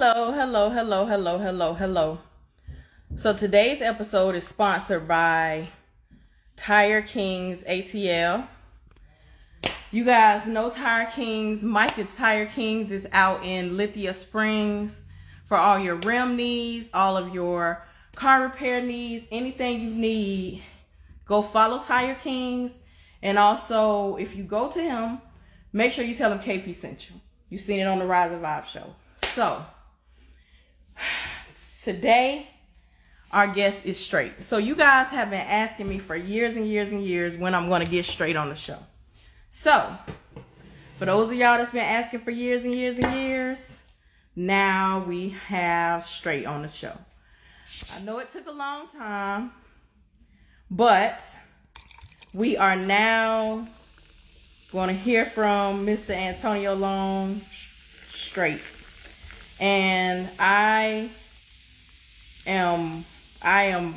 Hello, hello, hello, hello, hello, hello. So today's episode is sponsored by Tire Kings ATL. You guys know Tire Kings. Mike's Tire Kings is out in Lithia Springs for all your rim needs, all of your car repair needs, anything you need. Go follow Tire Kings. And also, if you go to him, make sure you tell him KP sent you. You seen it on the Rise and Vibe show. So, today our guest is straight. So you guys have been asking me for years and years and years when I'm going to get straight on the show. So for those of y'all that's been asking for years and years and years, now we have straight on the show. I know it took a long time, but we are now going to hear from Mr. Antonio Long straight. And I am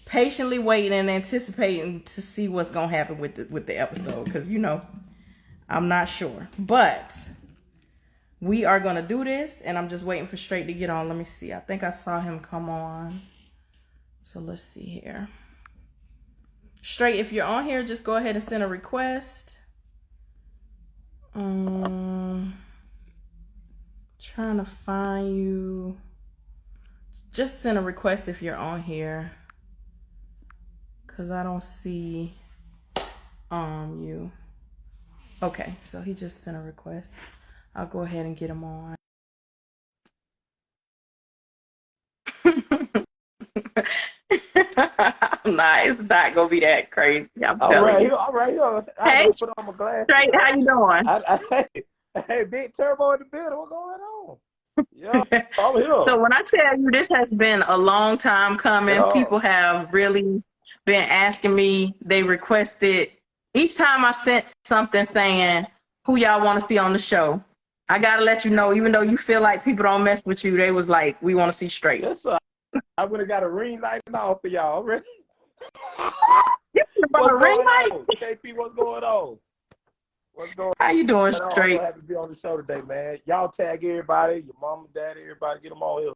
patiently waiting and anticipating to see what's gonna happen with the episode, because I'm not sure, but we are gonna do this, and I'm just waiting for Straight to get on. Let me see. I think I saw him come on, so let's see here. Straight, if you're on here, just go ahead and send a request. Trying to find you. Just send a request if you're on here, because I don't see you. Okay, so he just sent a request. I'll go ahead and get him on. Nah, it's not gonna be that crazy. I'm telling you. All right. I Hey, gotta put on my glasses. Straight, how you doing? Hey, Big Turbo in the building. What's going on? Yeah, I'm here. So when I tell you this has been a long time coming, Yeah, people have really been asking me. They requested each time I sent something saying who y'all want to see on the show. I gotta let you know, even though you feel like people don't mess with you, they was like, we want to see Straight. yes, sir. I would have got a ring light off for y'all. Ready? You about What's a ring going light? on? KP, what's going on? What's going How you doing, on? I'm Straight? so happy to be on the show today, man. Y'all tag everybody, your mom and dad, everybody, get them all here.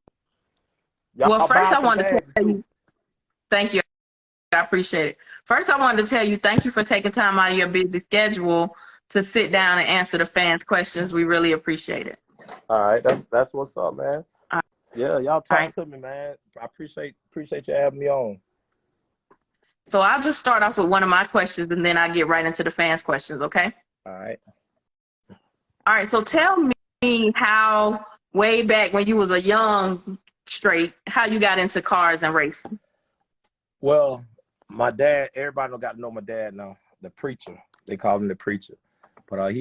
Y'all Well, first buy I some wanted to tags tell too. you, thank you. I appreciate it. First, I wanted to tell you, thank you for taking time out of your busy schedule to sit down and answer the fans' questions. We really appreciate it. All right, that's what's up, man. All Yeah, y'all talk right. to me, man. I appreciate you having me on. So I'll just start off with one of my questions, and then I get right into the fans' questions, okay? All right. All right. So tell me how, way back when you was a young Straight, how you got into cars and racing. Well, my dad, everybody don't got to know my dad now. The preacher. They call him the preacher. But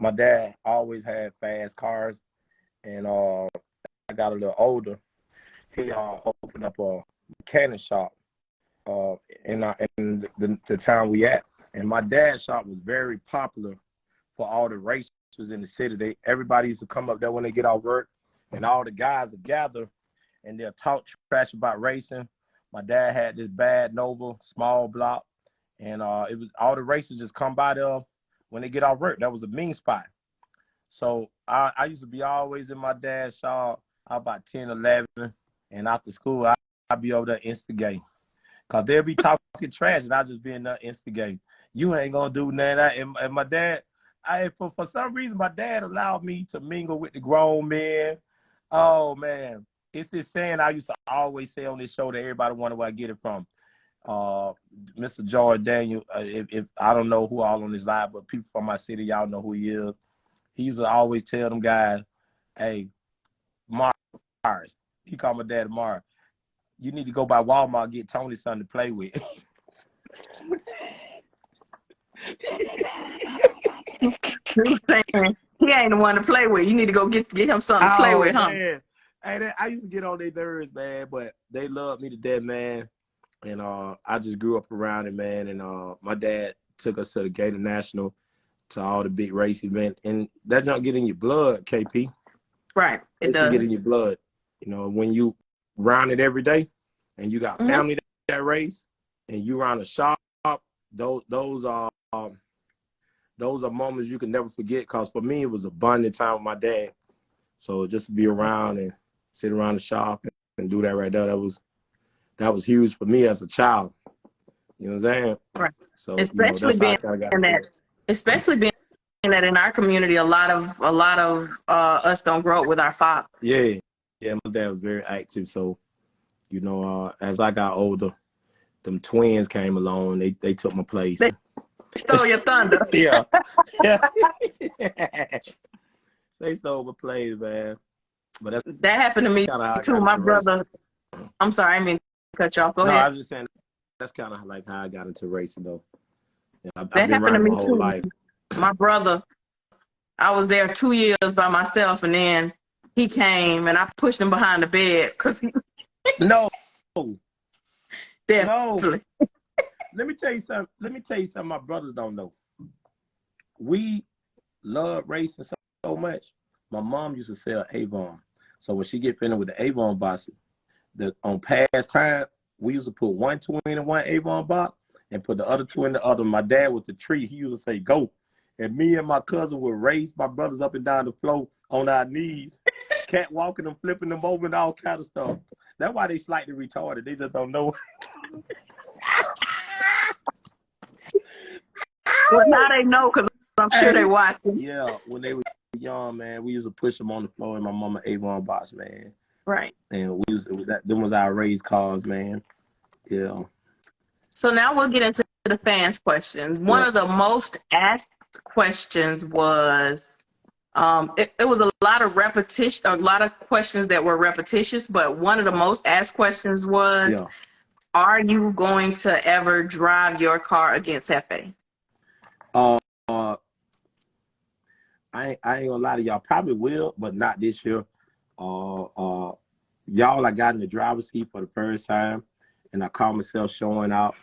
my dad always had fast cars, and I got a little older. He opened up a mechanic shop in the town we at. And my dad's shop was very popular for all the racers in the city. Everybody used to come up there when they get off work, and all the guys would gather and they'll talk trash about racing. My dad had this bad Nova, small block, and it was all the racers just come by there when they get off work. That was a mean spot. So I used to be always in my dad's shop. I was about 10, 11, and after school, I'd be over there instigating. Because they'll be talking trash, and I'll just be in there instigating. You ain't going to do none of that. And my dad, for some reason, my dad allowed me to mingle with the grown men. Oh, man. It's this saying I used to always say on this show that everybody wonder where I get it from. Mr. George Daniel, if I don't know who all on this live, but people from my city, y'all know who he is. He used to always tell them guys, hey, Mars. He called my dad Mars. You need to go by Walmart and get Tony's son to play with. He saying he ain't the one to play with. You need to go get him something to play Oh, with, huh? man. Hey, I used to get on their nerves, man, but they loved me to death, man. And I just grew up around it, man. And my dad took us to the Gator National, to all the big race events. And that don't get in your blood, KP. Right. It It's to get does. in your blood. You know, when you round it every day and you got Mm-hmm. family that race and you round a shop, those are moments you can never forget. Because for me, it was a bonding time with my dad. So just to be around and sit around the shop and do that right there, that was huge for me as a child. You know what I'm saying? Right. So Especially that's how I being kind of got in into that, it. especially being that in our community, a lot of us don't grow up with our fathers. Yeah, my dad was very active. So, as I got older, them twins came along. They took my place. They stole your thunder. Yeah. They stole my place, man. But that happened to me too. My brother. I'm sorry, I didn't mean to cut you off. Go ahead. I was just saying that's kind of like how I got into racing, though. Yeah, I've that been happened to riding me my whole too. life. My brother, I was there 2 years by myself, and then he came, and I pushed him behind the bed because No. definitely. No. Let me tell you something my brothers don't know. We love racing so much. My mom used to sell Avon. So when she get finished with the Avon box, on past time, we used to put one twin in one Avon box and put the other two in the other. My dad was the tree. He used to say, go. And me and my cousin would race my brothers up and down the floor on our knees, catwalking them, flipping them over and all kind of stuff. That's why they slightly retarded. They just don't know. Well, now they know because I'm sure they watching. Yeah, when they were young, man, we used to push them on the floor in my mama Avon box, man. Right. And them was our race cars, man. Yeah. So now we'll get into the fans' questions. One of the most asked questions was, it was a lot of repetition, a lot of questions that were repetitious, but one of the most asked questions was, are you going to ever drive your car against Hefe? I ain't gonna lie to y'all. Probably will, but not this year. Y'all, I got in the driver's seat for the first time, and I caught myself showing out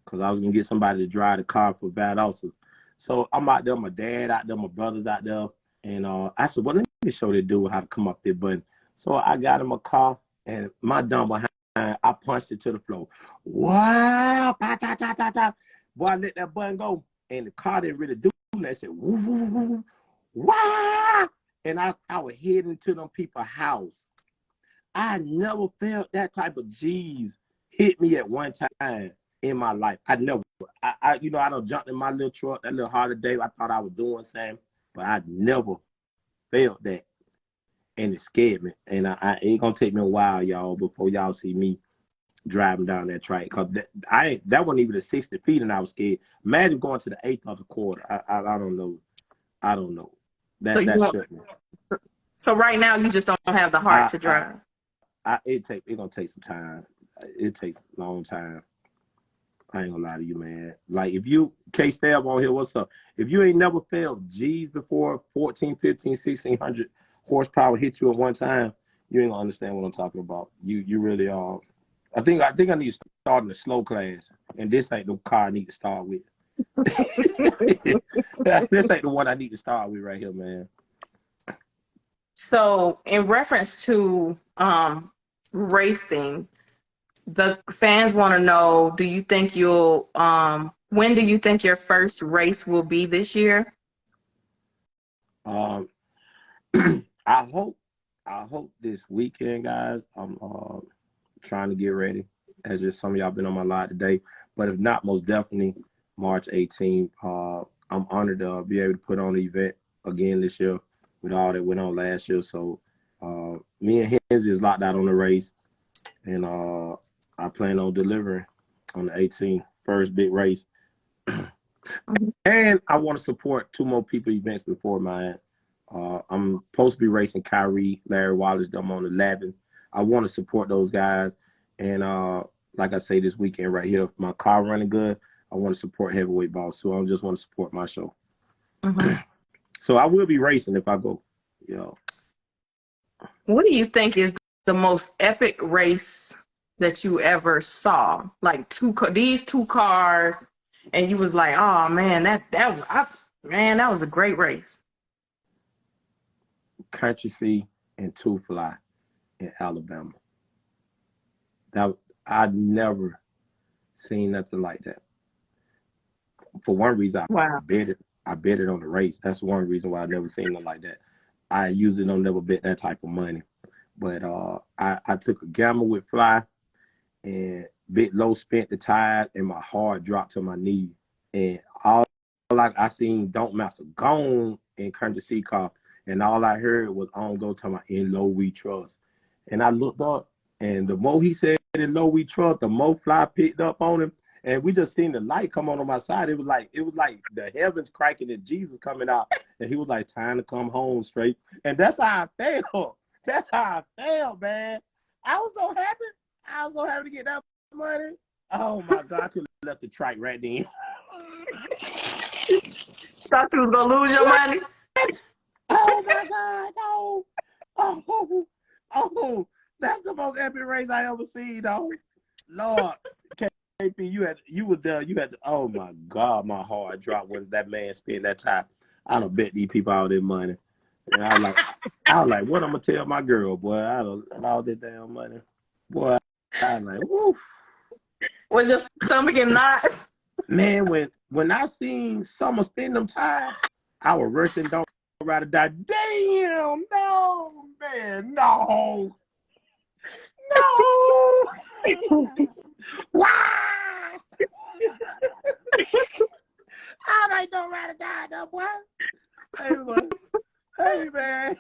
because I was gonna get somebody to drive the car for bad also. So I'm out there, my dad out there, my brothers out there, and I said, well, let me show this dude how to come up this button. So I got in my car, and my dumb behind, I punched it to the floor. Wow! Boy, I let that button go, and the car didn't really do that. I said, woo, woo, woo, wow! And I was heading to them people's house. I never felt that type of G's hit me at one time in my life. I never. I done jumped in my little truck, that little holiday. I thought I was doing something, but I never felt that. And it scared me. And it's going to take me a while, y'all, before y'all see me driving down that track. Because that wasn't even the 60 feet, and I was scared. Imagine going to the 8th of the quarter. I don't know. I don't know. That shook me. So right now, you just don't have the heart to drive. It's gonna take some time. It takes a long time. I ain't gonna lie to you, man. Like, if you, K-Stab on here, what's up? If you ain't never felt G's before, 14, 15, 1600 horsepower hit you at one time, you ain't gonna understand what I'm talking about. You really are. I think I need to start in the slow class, and this ain't the car I need to start with. This ain't the one I need to start with right here, man. So in reference to racing, the fans want to know, do you think when do you think your first race will be this year? I hope this weekend, guys. I'm trying to get ready. As just some of y'all been on my live today, but if not, most definitely March 18th. I'm honored to be able to put on the event again this year with all that went on last year. So me and Hensley is locked out on the race, and I plan on delivering on the 18th, first big race. And I want to support two more people events before mine. I'm supposed to be racing Kyrie, Larry Wallace, them on the 11th. I want to support those guys. And like I say, this weekend right here, if my car running good, I want to support Heavyweight Boss. So I just want to support my show. So I will be racing if I go. What do you think is the most epic race that you ever saw? Like these two cars, and you was like, oh man, that was a great race. Country C and Two Fly in Alabama. I'd never seen nothing like that. For one reason, I bet it on the race. That's one reason why I never seen nothing like that. I usually don't never bet that type of money. But I took a gamble with fly and bit low, spent the tide, and my heart dropped to my knee. And all like I seen Don't Master gone in courtesy car, and all I heard was on go to my in low we trust. And I looked up, and the more he said in low we trust, the more fly picked up on him. And we just seen the light come on my side. It was like the heavens cracking and Jesus coming out. And he was like, time to come home straight. And that's how I felt. That's how I felt, man. I was so happy. I was so happy to get that money. Oh my God, I could have left the trike right then. Thought you was gonna lose your money. Oh my God, no. Oh, that's the most epic race I ever seen, though. Lord, KP, you were there. You had to, oh my God, my heart dropped when that man spent that time. I don't bet these people all their money. And I was like, what I'm gonna tell my girl, boy? I don't all that damn money. Boy, I was like, woof. Was your stomach in knots? Man, when I seen Summer spend them time, I was working, don't ride or die. Damn, no, man, no. Why? All right, don't ride or die, no boy. Hey, man.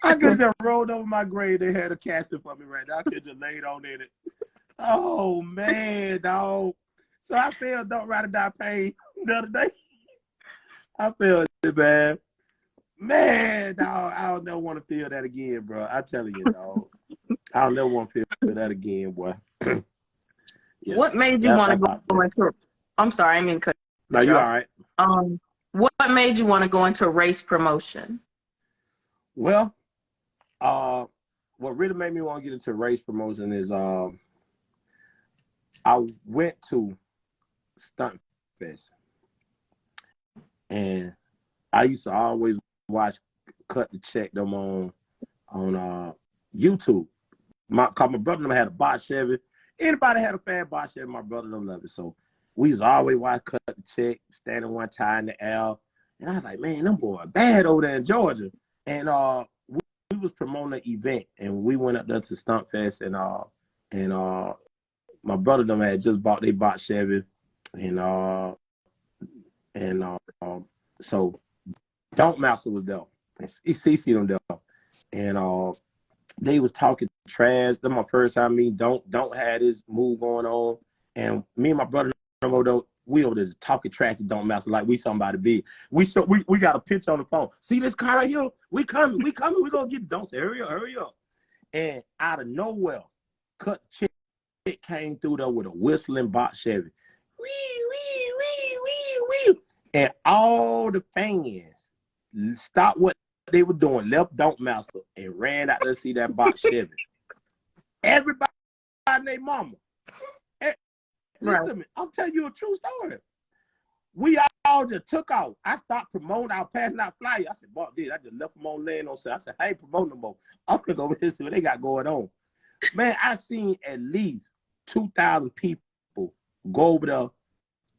I could have just rolled over my grave. They had a casket for me right now. I could have just laid on in it. Oh, man, dog. So I felt don't ride or die pain the other day. I felt it, man. Man, dog, I don't never want to feel that again, bro. I tell you, dog. I don't never want to feel that again, boy. Yeah. What made you want to go into? I'm sorry, I mean, no, you all right. What made you want to go into race promotion? Well, what really made me want to get into race promotion is I went to Stuntboistrizz8, and I used to always watch Cut the Check them on YouTube. Cause my brother had a box Chevy. Anybody had a fan box Chevy, my brother them loved it. So we used to always watch Cut the Check, standing one tie in the L. And I was like, man, them boys bad over there in Georgia. And we was promoting an event, and we went up there to Stuntfest, and my brother them had just bought their box Chevy, and so Don't Master was there. CC them there, and they was talking trash. That's my first time meeting. Don't have this move going on, and me and my brother we over there talking trash to Don't Master like we somebody big. We got a picture on the phone. See this car right here? We coming. We gonna get. Don't say hurry up. And out of nowhere, Cut Chick came through there with a whistling box Chevy. Wee. And all the fans stopped what they were doing, left Don't Master, and ran out to see that box Chevy. Everybody and their mama. Listen to me, I'm telling you a true story. We all just took off. I stopped promoting. I was passing out flyers. I said, "Bob, dude, I just left them on land on sale." I said, "I ain't promoting no more. I'm gonna go over here see what they got going on." Man, I seen at least 2,000 people go over there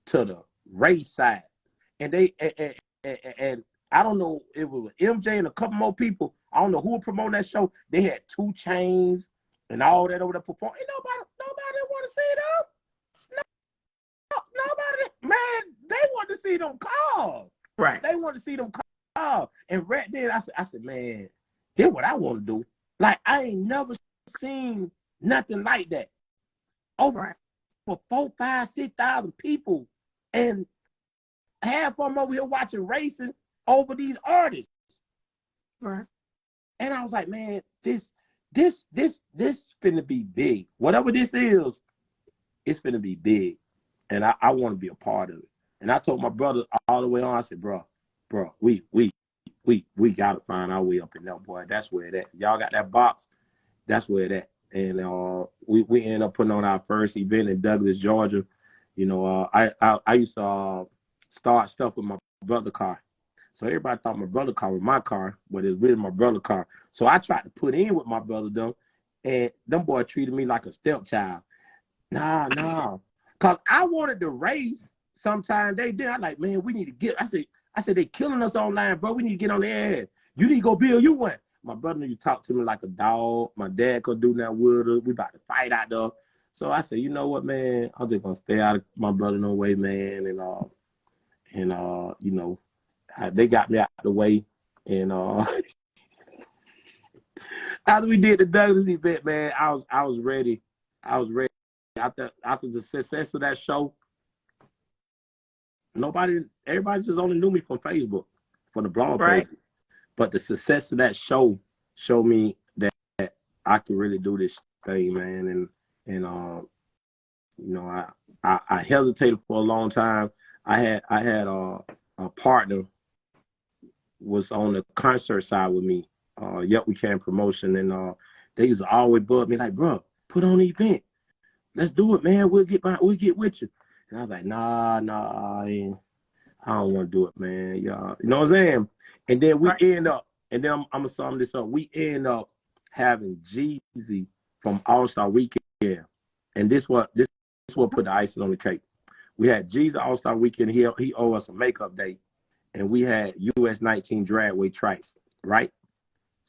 to the race side, and they and I don't know, it was MJ and a couple more people. I don't know who was promoting that show. They had 2 Chainz and all that over there performing. Ain't nobody want to see them. Nobody, man, they want to see them cars. Right. They want to see them cars. And right then, I said, man, here's what I want to do. Like, I ain't never seen nothing like that. Over for 4, 5, 6,000 people. And half of them over here watching racing over these artists. Right. And I was like, man, this finna be big. Whatever this is, it's finna be big. And I want to be a part of it. And I told my brother all the way on, I said, bro, we gotta find our way up in there, boy. That's where it at. Y'all got that box, that's where it at. And we ended up putting on our first event in Douglas, Georgia. You know, I used to start stuff with my brother's car. So everybody thought my brother's car was my car, but it's really my brother's car. So I tried to put in with my brother them, and them boys treated me like a stepchild. Nah. Cause I wanted to race. Sometime they did. I like, man, we need to get. I said, I said, they killing us online, bro. We need to get on the air. You need to go build you one. My brother used to talk to me like a dog. My dad could do that with us. We about to fight out there. So I said, you know what, man? I'm just gonna stay out of my brother no way, man. And you know, they got me out the way. And after we did the Douglas event, man, I was ready. I was ready. After the success of that show, everybody just only knew me from Facebook, from the blog page. But the success of that show showed me that I could really do this thing, man. And you know, I hesitated for a long time. I had a partner was on the concert side with me. Yep, We Can Promotion, and they used to always bug me like, bro, put on the event. Let's do it, man. We'll get with you. And I was like, nah, I don't want to do it, man. Y'all, you know what I'm saying? And then we end up, and then I'm gonna sum this up. We end up having Jeezy from All-Star Weekend, and this what put the icing on the cake. We had Jeezy All-Star Weekend. He owed us a makeup day, and we had US 19 Dragway track, right?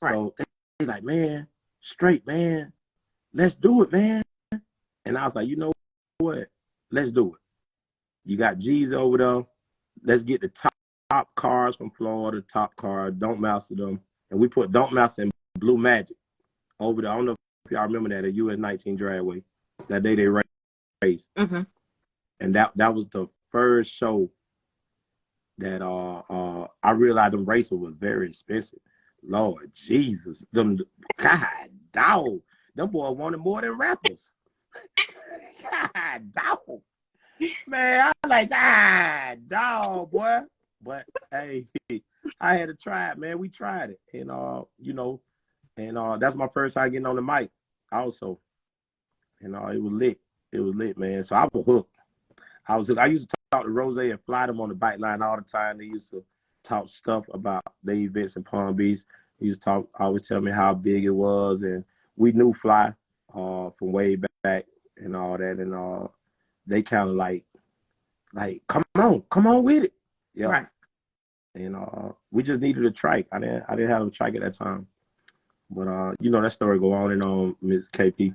So they like, man, straight, man, let's do it, man. And I was like, you know what? Let's do it. You got Jeezy over there. Let's get the top cars from Florida, top cars. Don't Mouse them. And we put Don't Mouse and Blue Magic over there. I don't know if y'all remember that at US 19 Dragway. That day they raced. Mm-hmm. And that was the first show that I realized them races was very expensive. Lord Jesus. God, dog. Them boys wanted more than rappers. God, dog. Man, I like, dog, boy. But hey, I had to try it, man. We tried it. And you know, and that's my first time getting on the mic also. And it was lit. It was lit, man. So I was hooked. I used to talk to Rose and fly them on the bike line all the time. They used to talk stuff about the events in Palm Beach. He used to always tell me how big it was, and we knew Fly from way back and all that, and they kind of like, come on with it, yeah. Right. And we just needed a trike. I didn't have a trike at that time, but you know that story go on and on, Ms. KP.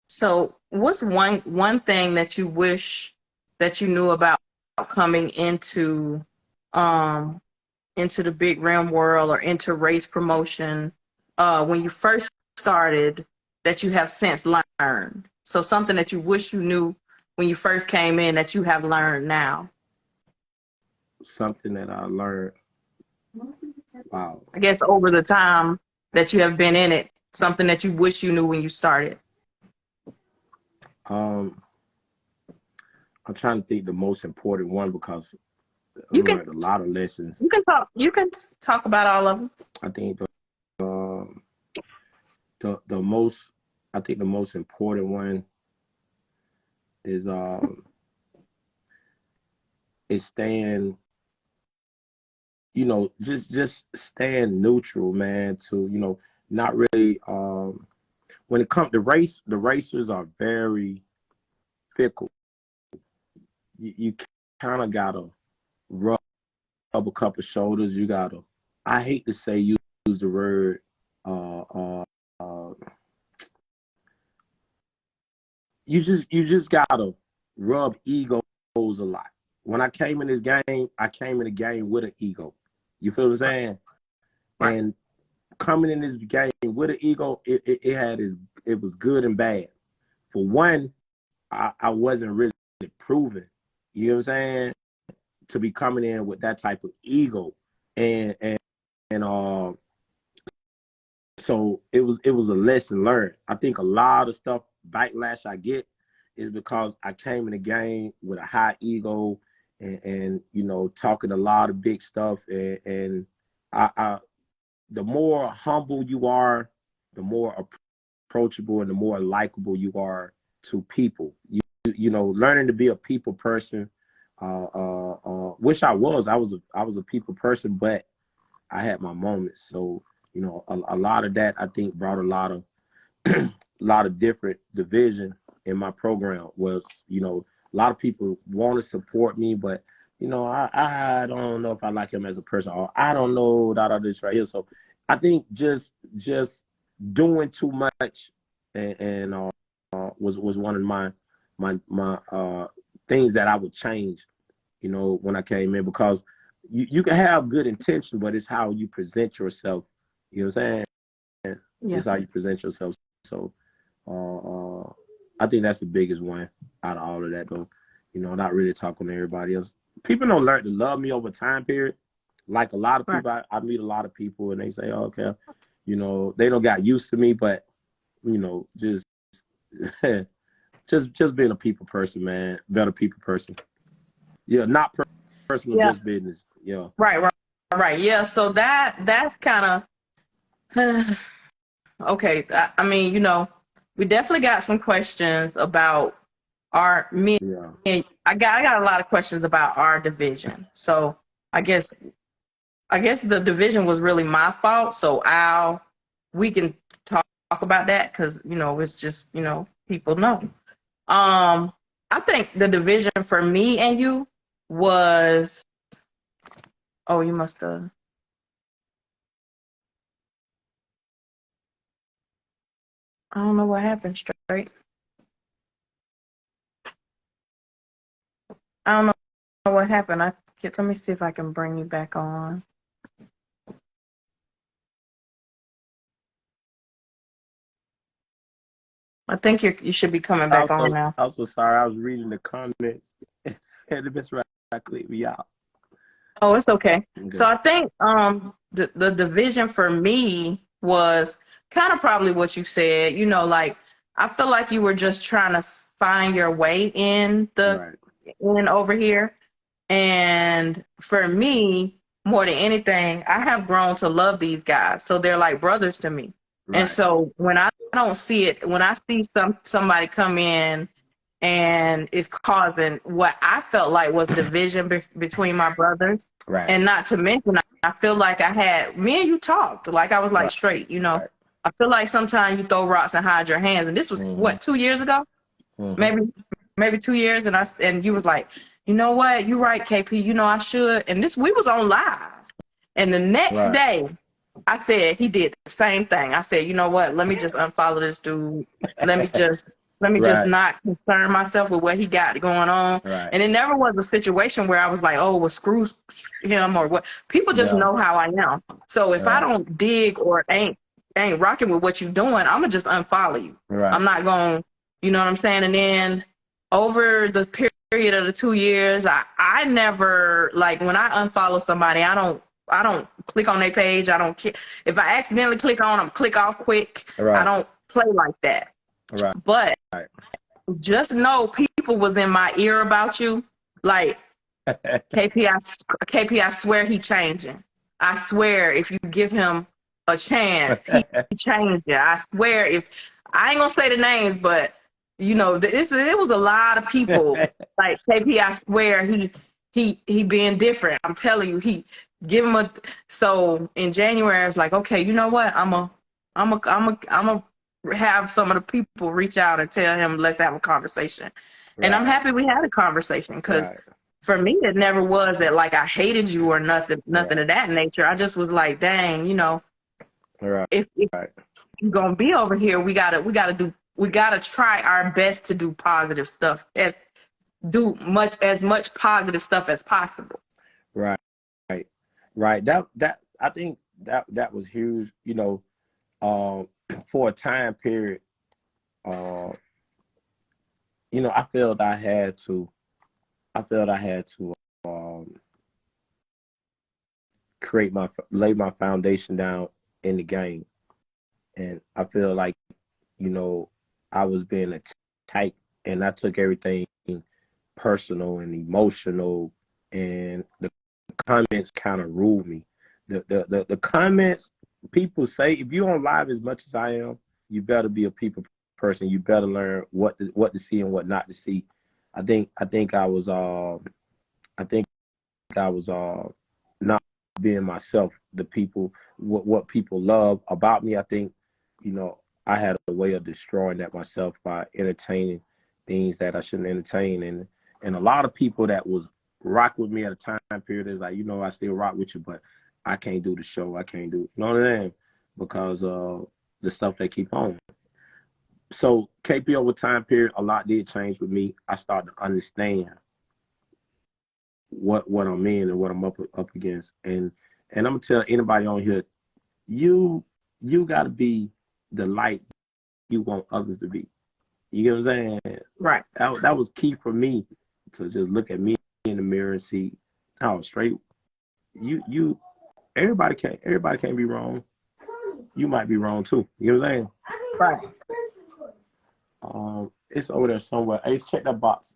So, what's one thing that you wish that you knew about coming into the big rim world or into race promotion when you first started that you have since learned? So something that you wish you knew when you first came in that you have learned now. Something that I learned. Wow. I guess over the time that you have been in it, something that you wish you knew when you started. I'm trying to think the most important one because I learned a lot of lessons. You can talk about all of them. I think the most important one is staying, you know, just staying neutral, man, to, you know, not really when it comes to race, the racers are very fickle. You kind of gotta rub a couple shoulders. You gotta, I hate to say use the word you just gotta rub egos a lot. When I came in this game, I came in the game with an ego. You feel what I'm saying? Right. And coming in this game with an ego, it was good and bad. For one, I wasn't really proven. You know what I'm saying? To be coming in with that type of ego, and so it was a lesson learned. I think a lot of stuff backlash I get is because I came in the game with a high ego and you know, talking a lot of big stuff, and I the more humble you are, the more approachable and the more likable you are to people. You know, learning to be a people person. Wish I was a people person, but I had my moments. So, you know, a lot of that I think brought a lot of different division in my program. Was, you know, a lot of people want to support me, but I don't know if I like him as a person, or I don't know that this right here. So I think just doing too much and was one of my things that I would change, when I came in, because you can have good intention, but it's how you present yourself. You know what I'm saying? Yeah. It's how you present yourself. So I think that's the biggest one out of all of that, though. Not really talking to everybody else. People don't learn to love me over time period. Like a lot of Right. people, I meet a lot of people and they say, oh, okay, they don't got used to me, but just just being a people person, man. Better people person. Yeah, not personal, Yeah. just business. Yeah. Right. Yeah. So that's kind of okay. I mean, we definitely got some questions about me. Yeah. I got a lot of questions about our division. So I guess the division was really my fault. So we can talk about that because it's just people know. I think the division for me and you was, oh, you must have. I don't know what happened. Straight. I don't know what happened. Let me see if I can bring you back on. I think you should be coming back on now. Also sorry, I was reading the comments and it just right clicked me out. Oh, it's okay. Okay. So I think the division for me was kind of probably what you said. Like I feel like you were just trying to find your way in over here. And for me, more than anything, I have grown to love these guys. So they're like brothers to me. Right. And so when I don't see it, when I see somebody come in and it's causing what I felt like was division between my brothers. Right. And not to mention, I feel like me and you talked, like I was like straight, Right. I feel like sometimes you throw rocks and hide your hands. And this was what, 2 years ago? Maybe 2 years. And you was like, you know what? You're right, KP. I should. And we was on live. And the next day, I said he did the same thing. I said, you know what? Let me just unfollow this dude. Let me just not concern myself with what he got going on. Right. And it never was a situation where I was like, oh, well, screw him or what. People just know how I am. So if I don't dig or ain't rocking with what you're doing, I'm gonna just unfollow you. Right. I'm not gonna, you know what I'm saying? And then over the period of the 2 years, I never, like, when I unfollow somebody, I don't click on their page. I don't care. If I accidentally click on them, click off quick. I don't play like that. Right. But just know people was in my ear about you. Like, KP, I swear he changing. I swear if you give him a chance, he changing. I swear I ain't gonna say the names, but it was a lot of people. Like, KP, I swear he being different. I'm telling you, he give him so in January I was like, okay, you know what? I'm a have some of the people reach out and tell him, let's have a conversation. And I'm happy we had a conversation because for me it never was that like I hated you or nothing of that nature. I just was like, dang, if you're gonna be over here, we gotta try our best to do positive stuff, do as much positive stuff as possible. Right. That I think that was huge, for a time period. I felt I had to lay my foundation down in the game. And I feel like, I was being attacked and I took everything personal and emotional, and the comments kind of ruled me. The comments, people say, if you're on live as much as I am, you better be a people person. You better learn what to see and what not to see. I think I was not being myself. The people, what people love about me, I think, I had a way of destroying that myself by entertaining things that I shouldn't entertain, and a lot of people that was rock with me at a time period is like, you know, I still rock with you, but I can't do the show. I can't do, you know what I mean? Because the stuff they keep on. So KP over time period, a lot did change with me. I started to understand what I'm in and what I'm up against. And I'm gonna tell anybody on here, you gotta be the light you want others to be. You get what I'm saying? Right. That was key for me to just look at me in the mirror and see, oh, straight. Everybody can't be wrong. You might be wrong too. You know what I'm saying? Right. It's over there somewhere. Hey, check that box.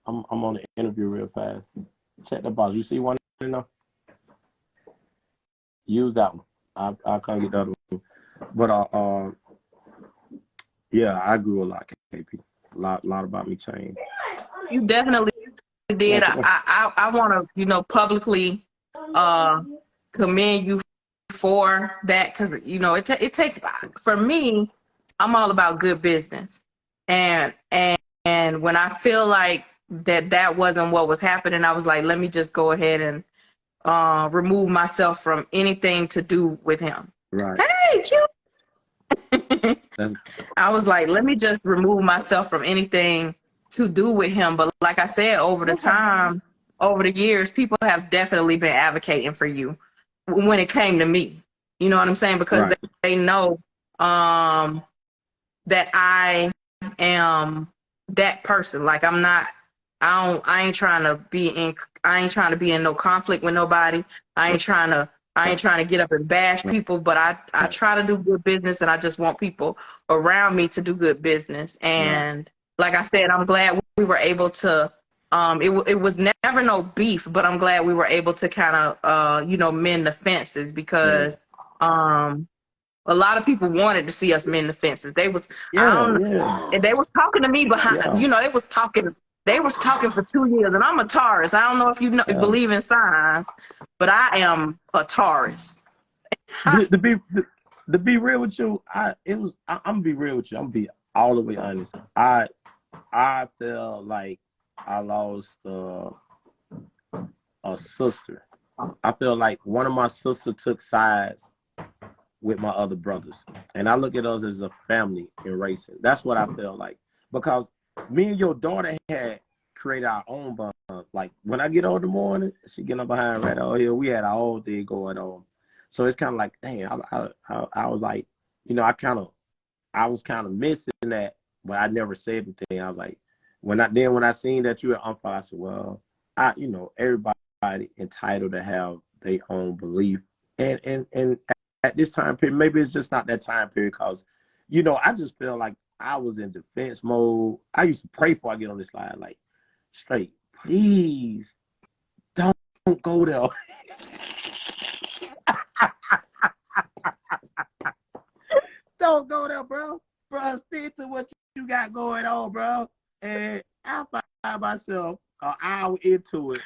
I'm on the interview real fast. Check the box. You see one in there? Use that one. I can't get the other one. But yeah, I grew a lot, KP. A lot about me changed. You definitely did. I want to, you know, publicly commend you for that, because, you know, it takes, for me, I'm all about good business. And when I feel like that wasn't what was happening, I was like, let me just go ahead and remove myself from anything to do with him. Right. Hey, cute. I was like, let me just remove myself from anything to do with him. But like I said, over the years, people have definitely been advocating for you when it came to me. You know what I'm saying? Because right. they know that I am that person. Like, I ain't trying to be in no conflict with nobody. I ain't trying to get up and bash people, but I try to do good business, and I just want people around me to do good business. And like I said, I'm glad we were able to, it was never no beef, but I'm glad we were able to kind of, you know, mend the fences, because a lot of people wanted to see us mend the fences. They was, and they was talking to me behind, you know, they was talking for 2 years, and I'm a Taurus. I don't know if you believe in signs, but I am a Taurus. To be real with you, I'm gonna be real with you. I'm gonna be all the way honest. I felt like I lost a sister. I feel like one of my sisters took sides with my other brothers, and I look at us as a family in racing. That's what I feel like, because me and your daughter had created our own bond. Like, when I get on in the morning, she get up behind right out here. We had our own thing going on. So it's kind of like, dang, I was like, you know, I was kind of missing that, but I never said anything. I was like, when I seen that you were on fire, I said, well, you know, everybody entitled to have their own belief. And at this time period, maybe it's just not that time period, because, you know, I just feel like I was in defense mode. I used to pray before I get on this line, like, straight, please don't go there. Don't go there, bro. Bro, stick to what you got going on, bro. And I find myself an hour into it.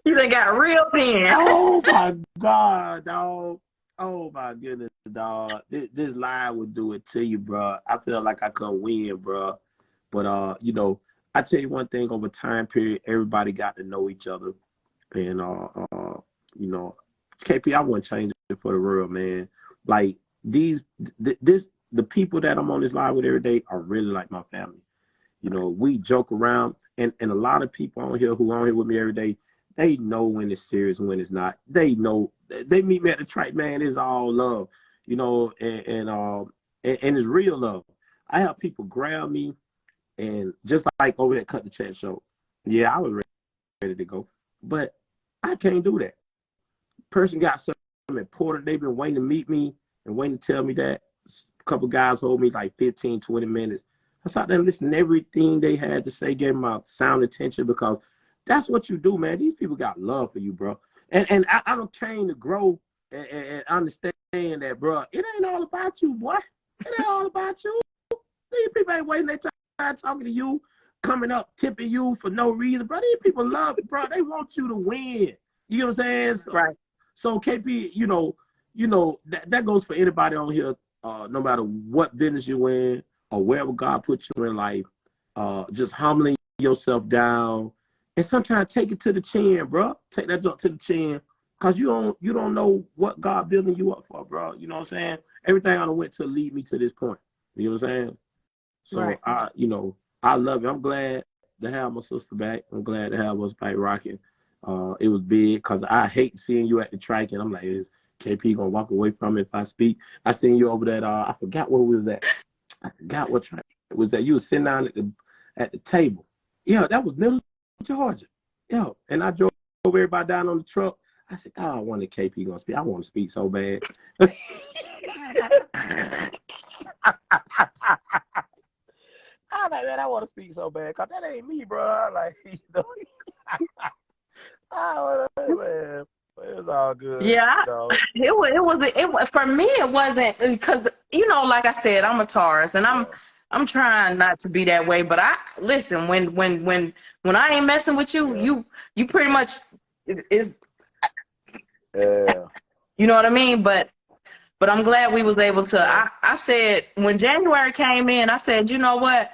You done got real thin. Oh my God, dog. Oh my goodness, dog. This line would do it to you, bro. I feel like I couldn't win, bro. But you know, I tell you one thing, over time period, everybody got to know each other. And you know, KP, I wouldn't change it for the world, man. Like, the people that I'm on this line with every day are really like my family. You know, we joke around, and a lot of people on here who are on here with me every day, they know when it's serious and when it's not. They know. They meet me at the track, man. It's all love, you know, and it's real love. I have people grab me, and just like over at Cut the Chat show, yeah, I was ready to go, but I can't do that. Person got something important. They've been waiting to meet me and waiting to tell me that. A couple guys hold me like 15, 20 minutes. I sat there and listened to everything they had to say, gave them sound attention, because that's what you do, man. These people got love for you, bro. And I don't came to grow and understand that, bro. It ain't all about you, boy. It ain't all about you. These people ain't wasting their time talking to you, coming up, tipping you for no reason, bro. These people love it, bro. They want you to win. You know what I'm saying? Right. So KP, you know that goes for anybody on here, no matter what business you in or wherever God put you in life, just humbling yourself down, and sometimes take it to the chin, bro. Take that jump to the chin, cause you don't know what God building you up for, bro. You know what I'm saying? Everything I went to lead me to this point. You know what I'm saying? So Right. I love it. I'm glad to have my sister back. I'm glad to have us back rocking. It was big because I hate seeing you at the track, and I'm like, is KP gonna walk away from it if I speak? I seen you over that. I forgot where we was at. I forgot what track it was that. You was sitting down at the table. Yeah, that was Middle Georgia. Yeah, and I drove everybody down on the truck. I said, oh, I wanted KP gonna speak. I want to speak so bad. I'm like, man, I want to speak so bad because that ain't me, bro. Like, you know, man, it was all good. Yeah, You know? it was for me. It wasn't because like I said, I'm a Taurus, and I'm trying not to be that way. But I listen when I ain't messing with you, you pretty much is. Yeah. You know what I mean? But I'm glad we was able to. I said when January came in, I said, you know what?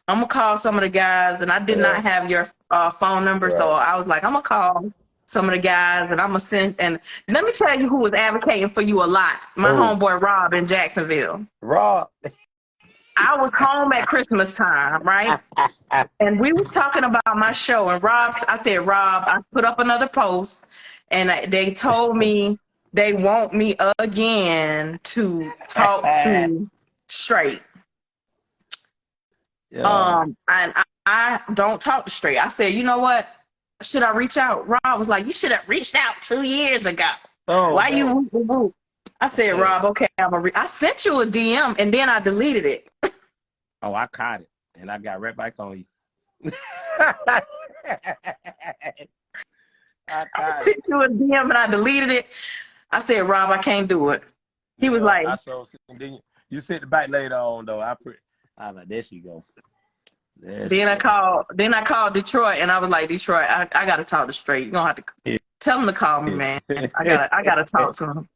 I'm gonna call some of the guys, and I did not have your phone number, so I was like, I'm gonna call some of the guys, and I'm gonna send. And let me tell you who was advocating for you a lot. My homeboy Rob in Jacksonville. Rob. I was home at Christmas time, right? And we was talking about my show, and I said, Rob, I put up another post, and they told me they want me again to talk to Straight. Yeah. And I don't talk to Straight. I said, you know what? Should I reach out? Rob was like, you should have reached out 2 years ago. Why you? I said, Rob, okay, I sent you a DM, and then I deleted it. Oh, I caught it, and I got right back on you. I sent you a DM, and I deleted it. I said, Rob, I can't do it. He was like, you sent it back later on though. I was like, there she go. Then I called Detroit, and I was like, Detroit, I gotta talk to Straight. You're gonna have to tell him to call me, man. I gotta talk to him.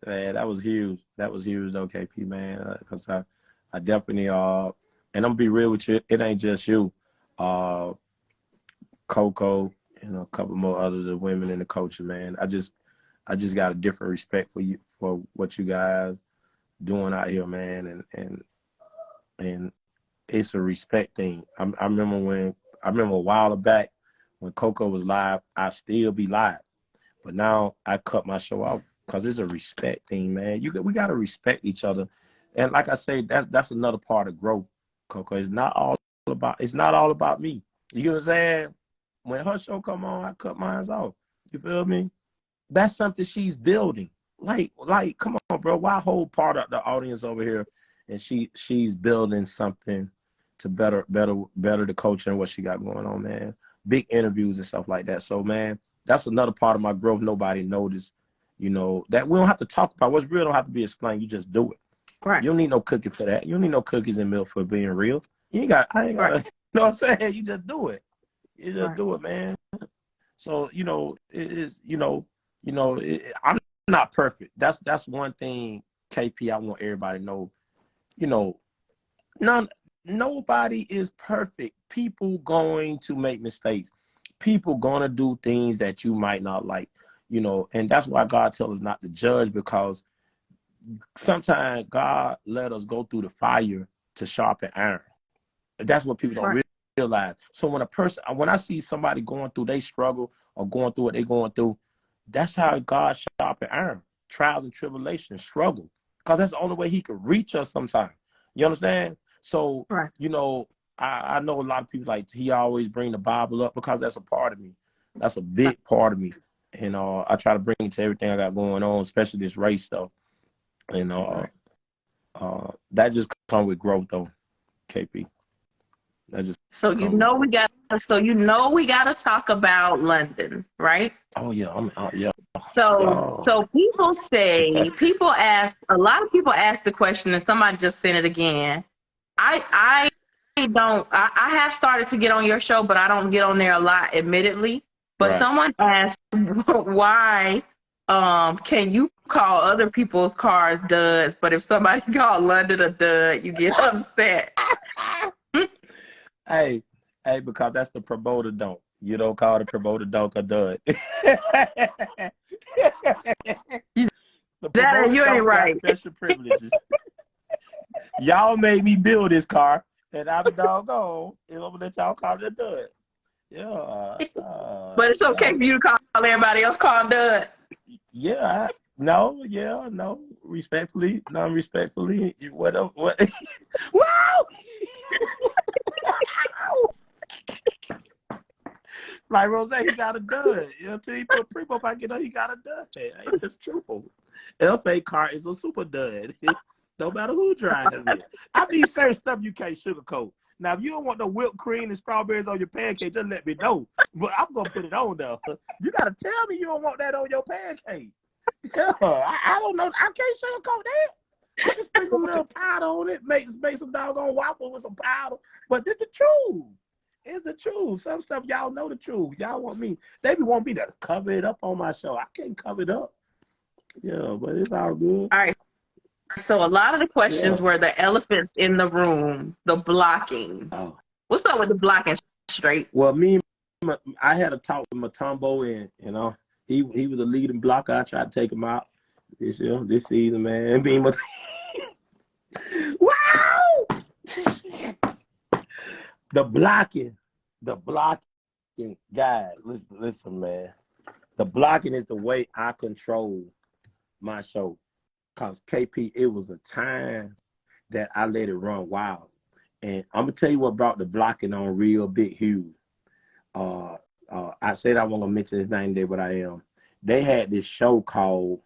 Man, that was huge. That was huge though, KP, man. Because I definitely and I'm gonna be real with you, it ain't just you. Coco, a couple more others of women in the culture, man. I just got a different respect for you, for what you guys doing out here, man, and it's a respect thing. I remember a while back when Coco was live, I still be live, but now I cut my show off because it's a respect thing, man. We gotta respect each other, and like I say, that's another part of growth, Coco. It's not all about me. You know what I'm saying? When her show come on, I cut mine off. You feel me? That's something she's building. Like, come on, bro. Why hold part of the audience over here, and she's building something to better the culture and what she got going on, man. Big interviews and stuff like that. So, man, that's another part of my growth nobody noticed. That we don't have to talk about. What's real don't have to be explained. You just do it. Right. You don't need no cookie for that. You don't need no cookies and milk for being real. I ain't got you know what I'm saying? You just do it. You just do it, man. So, it is, I'm not perfect. That's one thing, KP, I want everybody to know. Nobody is perfect. People going to make mistakes. People going to do things that you might not like, and that's why God tells us not to judge, because sometimes God let us go through the fire to sharpen iron. That's what people don't realize. So when I see somebody going through their struggle or going through what they're going through, that's how God sharpen iron. Trials and tribulations, struggle, because that's the only way he could reach us sometimes. You understand? So, I know a lot of people, like, he always bring the Bible up because that's a part of me. That's a big part of me. And I try to bring it to everything I got going on, especially this race stuff. And that just comes with growth, though, KP. That just we gotta talk about London, right? Oh yeah, yeah. So people ask, a lot of people ask the question, and somebody just sent it again. I have started to get on your show, but I don't get on there a lot, admittedly. But someone asked, why can you call other people's cars duds, but if somebody called London a dud, you get upset? Hey, Hey, because that's the promoter don't. You don't call the promoter dunk a dud. The promoter You ain't don't got right. special privileges. Y'all made me build this car, and I'm a doggone. I'm gonna let y'all call it a dud. Yeah. But it's okay for you to call everybody else called Dud. Yeah. No. Yeah. No. Respectfully, non-respectfully. What? What? Wow. Like Rose, he got a dud. Until he put Primo back in, he got a dud. It's just truthful. LFA car is a super dud. No matter who drives it. I mean, certain stuff you can't sugarcoat. Now, if you don't want no whipped cream and strawberries on your pancake, just let me know. But I'm gonna put it on though. You gotta tell me you don't want that on your pancake. Yeah, I don't know. I can't sugarcoat that. I just sprinkle a little powder on it, make some doggone waffle with some powder. But it's the truth. It's the truth. Some stuff y'all know the truth. Y'all want me. They want me to cover it up on my show. I can't cover it up. Yeah, but it's all good. All right. So a lot of the questions were the elephants in the room, the blocking. Oh. What's up with the blocking straight? Well, I had a talk with Matumbo, and he was the leading blocker. I tried to take him out this season, man. Wow! The blocking, guys. Listen, man. The blocking is the way I control my show. Cause KP, it was a time that I let it run wild, and I'm gonna tell you what brought the blocking on real big, huge. I said I wasn't gonna mention his name there, but I am. They had this show called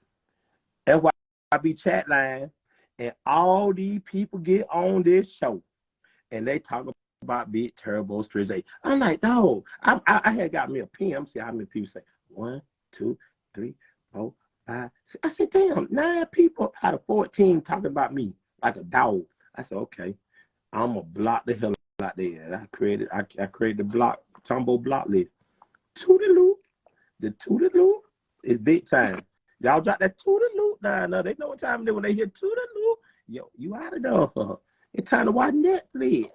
FYB Chatline, and all these people get on this show, and they talk about Big Stuntboistrizz8. I'm like, no, I had got me a pen. I'm see how many people say 1, 2, 3, 4, 5. I said, damn, 9 people out of 14 talking about me like a dog. I said, okay, I'm gonna block the hell out there. I created the block Tumbo block list. Toodaloo, the Toodaloo is big time. Y'all drop that Toodaloo down there. They know what time it is when they hear Toodaloo. Yo, you out of there. It's time to watch Netflix.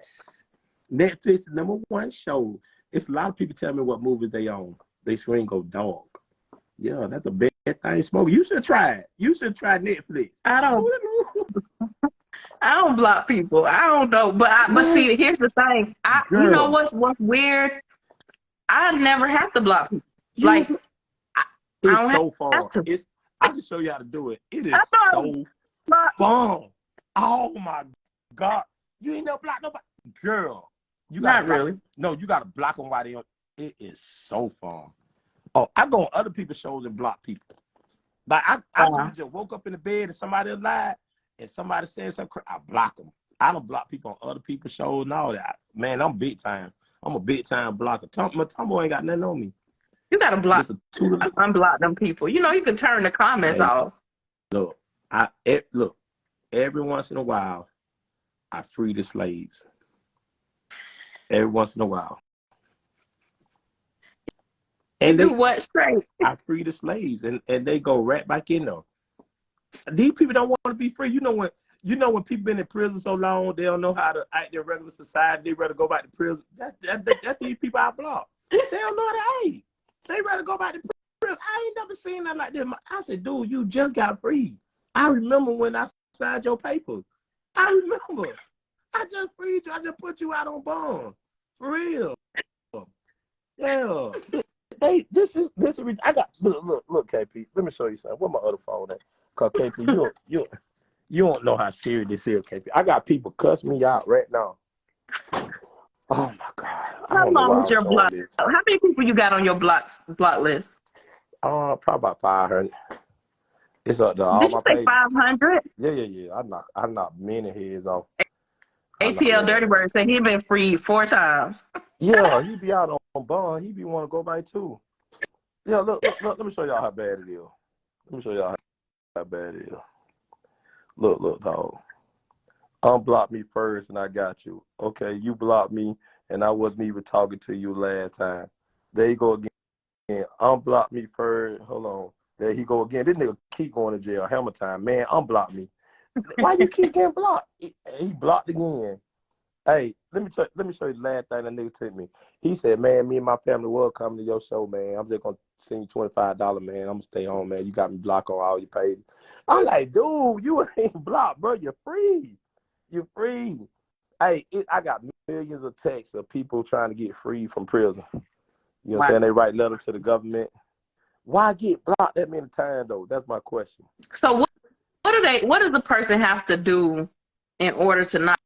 Netflix is the #1 show. It's a lot of people tell me what movies they own. They screen go dog. Yeah, that's a bad thing. Smoke. You should try it. You should try Netflix. I don't block people. I don't know, but see, here's the thing. You know what's weird? I never have to block people. Like it's so fun. I can show you how to do it. It is so fun. Oh my God, you ain't never block nobody, girl. You got really. No, you got to block them while they on. It is so fun. Oh, I go on other people's shows and block people. Like I just woke up in the bed and somebody lied and somebody said something. I block them. I don't block people on other people's shows and all that. Man, I'm big time. I'm a big time blocker. Matumbo ain't got nothing on me. You gotta block. Unblock them people. You know you can turn the comments off. Look, look. Every once in a while, I free the slaves. Every once in a while. And they do what straight? I free the slaves, and they go right back in there. These people don't want to be free. You know when people been in prison so long, they don't know how to act in regular society. They rather go back to prison. That's these people I block. They don't know how to act. They rather go back to prison. I ain't never seen that like this. I said, dude, you just got free. I remember when I signed your papers. I remember. I just freed you. I just put you out on bond. For real. Yeah. This is I got look KP. Let me show you something. Where my other phone at? Cause KP, you don't know how serious this is, KP. I got people cuss me out right now. Oh my God. How long is your block? How many people you got on your block list? Probably about 500. It's up to all Did you say 500? Yeah. I knocked many heads off. ATL Dirty Bird said he been freed 4 times. Yeah, he be out on bond. He be want to go back too. Yeah, look. Let me show y'all how bad it is. Let me show y'all how bad it is. Look, dog. Unblock me first, and I got you. Okay, you blocked me, and I wasn't even talking to you last time. There you go again. Unblock me first. Hold on. There he go again. This nigga keep going to jail. Hammer time, man. Unblock me. Why you keep getting blocked? He blocked again. Hey, let me show you the last thing that nigga told me. He said, man, me and my family will come to your show, man. I'm just gonna send you $25, man. I'm gonna stay home, man. You got me blocked on all your pages. I'm like, dude, you ain't blocked, bro. You're free. You're free. Hey, I got millions of texts of people trying to get free from prison. You know what I'm saying? They write letters to the government. Why get blocked that many times though? That's my question. So what does the person have to do in order to not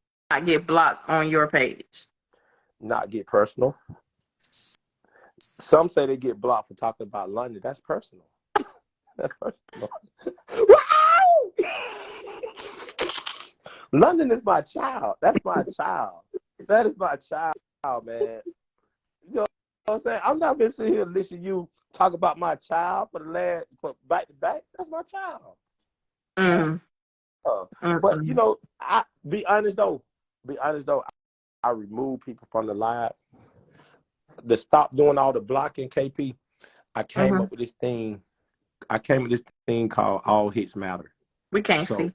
get blocked on your page? Not get personal. Some say they get blocked for talking about London. That's personal. That's personal. Wow! London is my child. That's my child. That is my child, man. You know what I'm saying? I'm not been sitting here listening to you talk about my child for back to back. That's my child. But you know, I be honest though. I remove people from the live. To stop doing all the blocking, KP, I came up with this thing. I came with this thing called All Hits Matter. We can't see.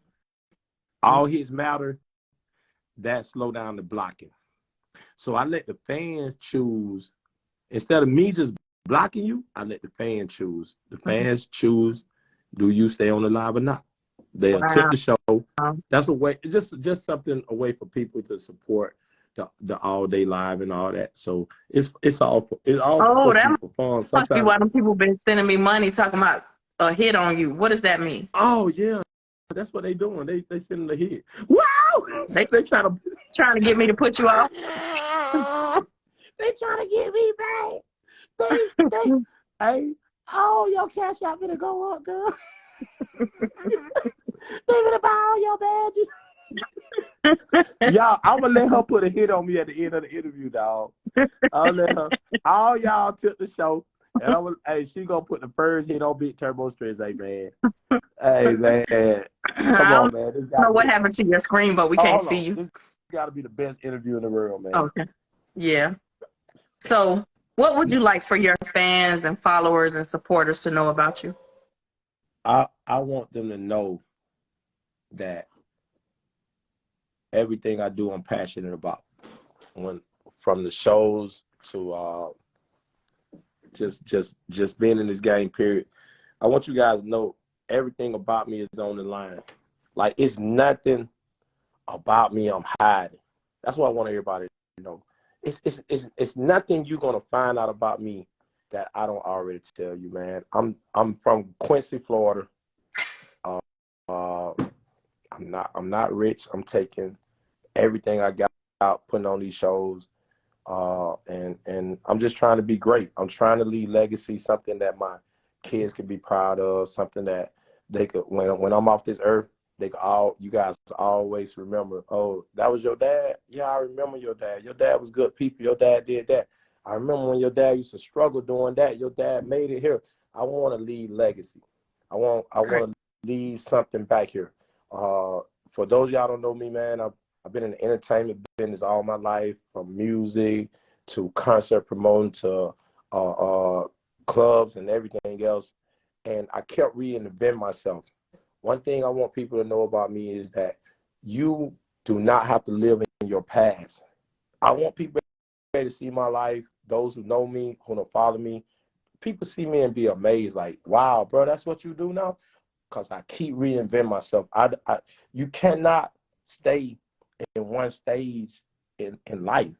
All Hits Matter, that slow down the blocking. So I let the fans choose. Instead of me just blocking you, I let the fans choose. The fans choose, do you stay on the live or not? They'll tip the show. That's a way, just something a way for people to support the all day live and all that. So it's all supposed to be for fun. Sometimes, must be why them people been sending me money talking about a hit on you. What does that mean? Oh yeah, that's what they doing. They sending a hit. Wow, they trying to get me to put you off. They trying to get me back. Hey, oh, your cash out gonna go up, girl. They gonna buy all your badges. Y'all, I'm gonna let her put a hit on me at the end of the interview, dog. I'll let her. All y'all tip the show, and she gonna put the first hit on Big Stuntboistrizz8, man. Hey, man, come on, man. This I don't know what happened to your screen, but we can't see you. This gotta be the best interview in the world, man. Okay. Yeah. So, what would you like for your fans and followers and supporters to know about you? I want them to know that everything I do, I'm passionate about. From the shows to just being in this game, period. I want you guys to know everything about me is on the line. Like, it's nothing about me I'm hiding. That's what I want everybody to know. It's nothing you're gonna find out about me that I don't already tell you, man. I'm from Quincy, Florida. I'm not rich. I'm taking everything I got out, putting on these shows, and I'm just trying to be great. I'm trying to leave legacy, something that my kids can be proud of, something that they could, when I'm off this earth, you guys always remember, oh, that was your dad? Yeah, I remember your dad. Your dad was good people. Your dad did that. I remember when your dad used to struggle doing that. Your dad made it here. I want to leave legacy. I want to leave something back here. For those of y'all don't know me, man, I've been in the entertainment business all my life, from music to concert promoting to clubs and everything else. And I kept reinventing myself. One thing I want people to know about me is that you do not have to live in your past. I want people to see my life, those who know me, who don't follow me. People see me and be amazed, like, wow, bro, that's what you do now? Because I keep reinventing myself. You cannot stay in one stage in life.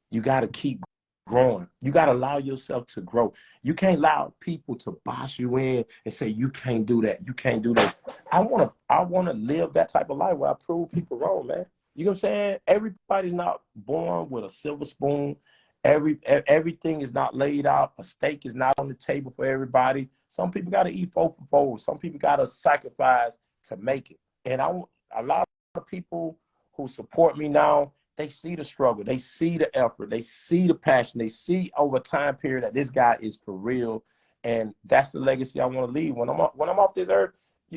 You got to keep growing. You got to allow yourself to grow. You can't allow people to boss you in and say, you can't do that. You can't do that. I want to live that type of life where I prove people wrong, man. You know what I'm saying? Everybody's not born with a silver spoon. Everything is not laid out. A steak is not on the table for everybody. Some people got to eat 4 for 4. Some people got to sacrifice to make it. And a lot of people who support me now, they see the struggle. They see the effort. They see the passion. They see over time period that this guy is for real. And that's the legacy I want to leave. When I'm off this earth,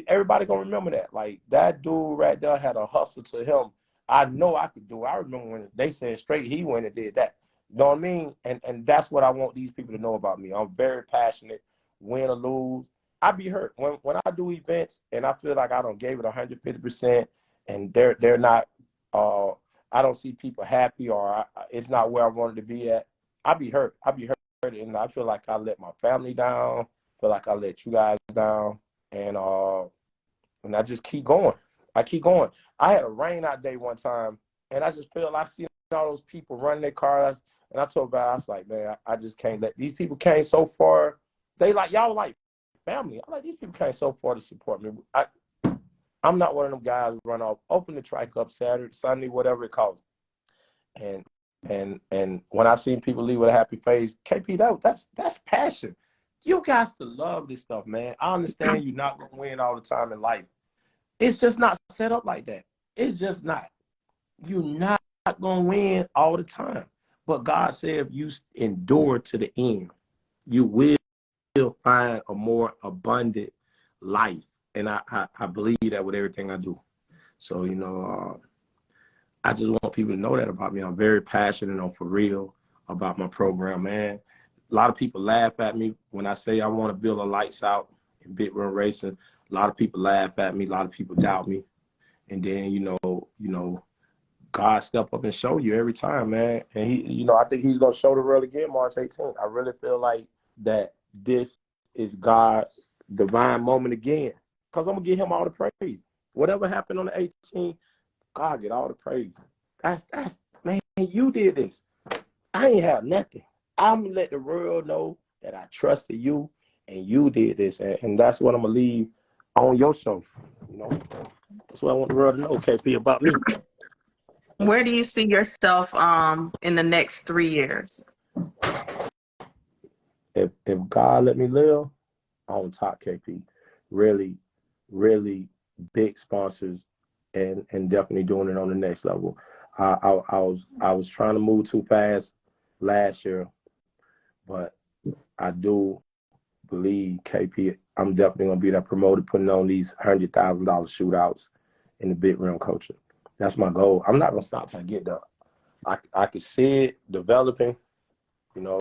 everybody going to remember that. Like, that dude right there had a hustle to him. I know I could do it. I remember when they said straight, he went and did that. You know what I mean? And that's what I want these people to know about me. I'm very passionate, win or lose. I be hurt when I do events and I feel like I don't gave it 150% and they're not I don't see people happy, or it's not where I wanted to be at, I be hurt. And I feel like I let my family down. Feel like I let you guys down, and I just keep going. I keep going. I had a rain out day one time, and I just feel I see all those people running their cars, and I told God, I was like, man, I just can't let these people came so far. They like y'all like family. I like these people came so far to support me. I'm not one of them guys who run off, open the trike up Saturday, Sunday, whatever it costs. And when I see people leave with a happy face, KP, that's passion. You guys to love this stuff, man. I understand you're not gonna win all the time in life. It's just not set up like that. It's just not. You're not gonna win all the time. But God said if you endure to the end, you will find a more abundant life. And I believe that with everything I do. So, you know, I just want people to know that about me. I'm very passionate and for real about my program, man. A lot of people laugh at me when I say I want to build a lights out in bit run racing. A lot of people laugh at me. A lot of people doubt me. And then, you know, God step up and show you every time, man. And he, I think he's going to show the world again March 18th. I really feel like that this is God's divine moment again, because I'm going to give him all the praise. Whatever happened on the 18th, God get all the praise. That's man, you did this. I ain't have nothing. I'm going to let the world know that I trusted you and you did this. And that's what I'm going to leave on your show. You know, that's what I want the world to know, KP, about me. Where do you see yourself in the next 3 years? If God let me live, on top, KP. Really, really big sponsors, and definitely doing it on the next level. I was trying to move too fast last year, but I do believe, KP, I'm definitely gonna be that promoter putting on these $100,000 shootouts in the big rim culture. That's my goal. I'm not gonna stop till I get there. I can see it developing, you know,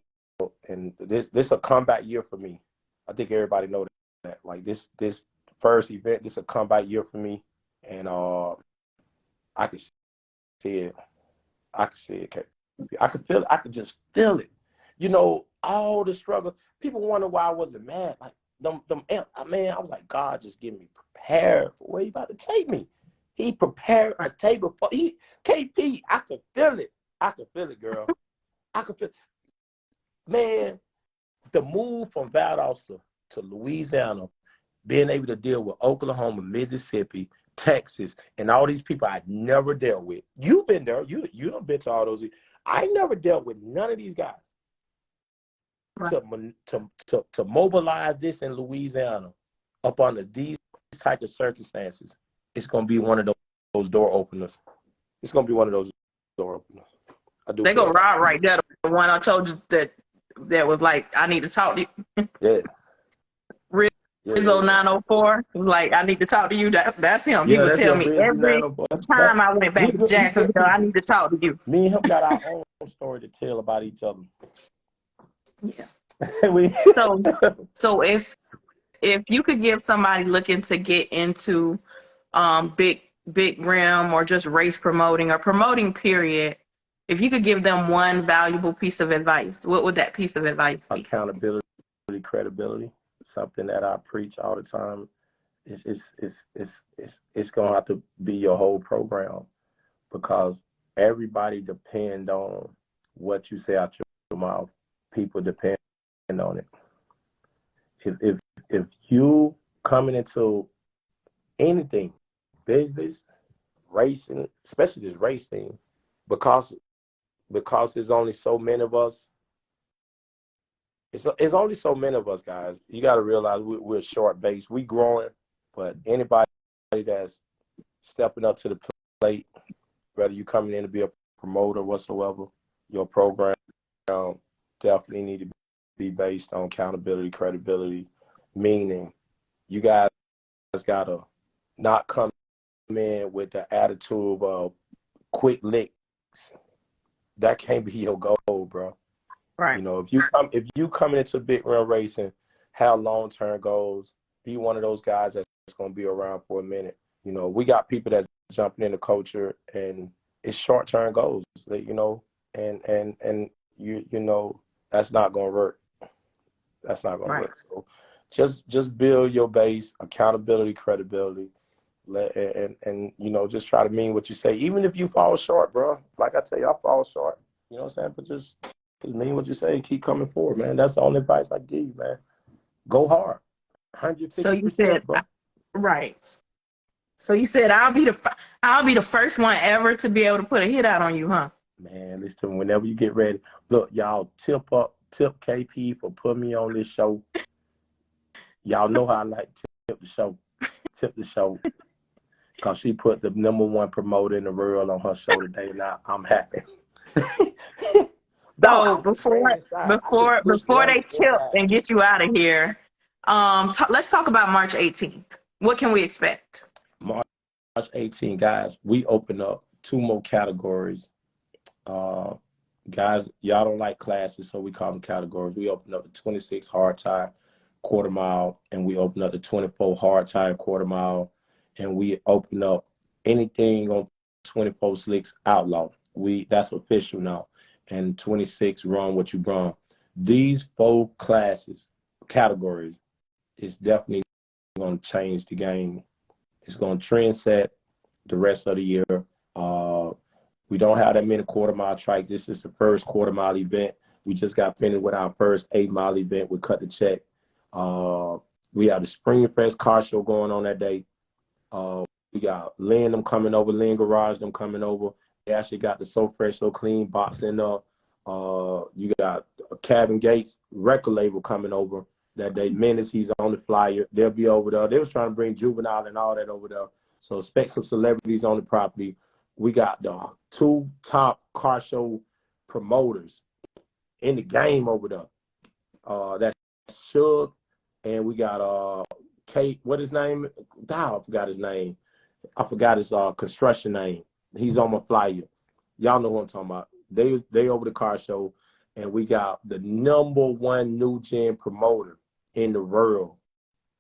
and this a comeback year for me. I think everybody knows that. Like this first event, this a comeback year for me, and I can see it. I can see it, KP. I can feel it. I can just feel it. You know, all the struggle. People wonder why I wasn't mad. Like man, I was like, God, just get me prepared for where you about to take me. He prepared a table for KP. I could feel it. I could feel it, girl. I could feel it. Man, the move from Valdosta to Louisiana, being able to deal with Oklahoma, Mississippi, Texas, and all these people I never dealt with. You've been there. You done been to all those. I never dealt with none of these guys. Right. To mobilize this in Louisiana up under these type of circumstances, it's going to be one of those door openers. It's going to be one of those door openers. They go right there. The one I told you that was like, I need to talk to you. Yeah. Rizzo 904 was like, I need to talk to you. That's him. He would tell me every time I went back to Jacksonville, I need to talk to you. Me and him got our own story to tell about each other. Yeah. So if you could give somebody looking to get into big rim or just race promoting or promoting period, if you could give them one valuable piece of advice, what would that piece of advice be? Accountability, credibility, something that I preach all the time. It's gonna have to be your whole program, because everybody depend on what you say out your mouth. People depend on it. If you coming into anything, business, racing, especially this race thing, because there's only so many of us. It's only so many of us, guys. You got to realize we're short base. We growing, but anybody that's stepping up to the plate, whether you coming in to be a promoter whatsoever, your program definitely need to be based on accountability, credibility, meaning you guys got to not come in with the attitude of quick licks. That can't be your goal, bro. Right. You know, if you coming into big rim racing, have long-term goals, be one of those guys that's going to be around for a minute. You know, we got people that's jumping in the culture and it's short-term goals, you know, and you know that's not gonna work. That's not gonna Right. work. So just build your base, accountability, credibility, and you know, just try to mean what you say, even if you fall short, bro. Like I tell you, I fall short. You know what I'm saying? But just mean what you say and keep coming forward, man. That's the only advice I give you, man. Go hard, So you said 150%, bro. right. So you said I'll be the first one ever to be able to put a hit out on you, huh? Man, listen to me whenever you get ready. Look, y'all, tip KP for putting me on this show. Y'all know how I like to tip the show. Tip the show. Because she put the #1 promoter in the world on her show today. Now I'm happy. Dog, I So was ran inside. I just pushed before one they tip inside. and get you out of here, let's talk about March 18th. What can we expect? March 18, guys, we open up 2 more categories. Guys, y'all don't like classes, so we call them categories. We open up the 26 hard tie quarter mile, and we open up the 24 hard tie quarter mile, and we open up anything on 24 slicks outlaw. That's official now. And 26 run what you run. These 4 categories is definitely going to change the game. It's going to trend set the rest of the year. We don't have that many quarter mile trikes. This is the first quarter mile event. We just got finished with our first 8 mile event. We cut the check. We have the Spring Fest car show going on that day. We got Lynn them coming over, Lynn Garage them coming over. They actually got the So Fresh, So Clean boxing up. You got Cabin Gates record label coming over that day. Menace, he's on the flyer. They'll be over there. They was trying to bring Juvenile and all that over there. So expect some celebrities on the property. We got the 2 top car show promoters in the game over there. That's Suge, and we got Kate, what his name? I forgot his name. I forgot his construction name. He's on my flyer. Y'all know what I'm talking about. They over the car show, and we got the #1 new gen promoter in the world.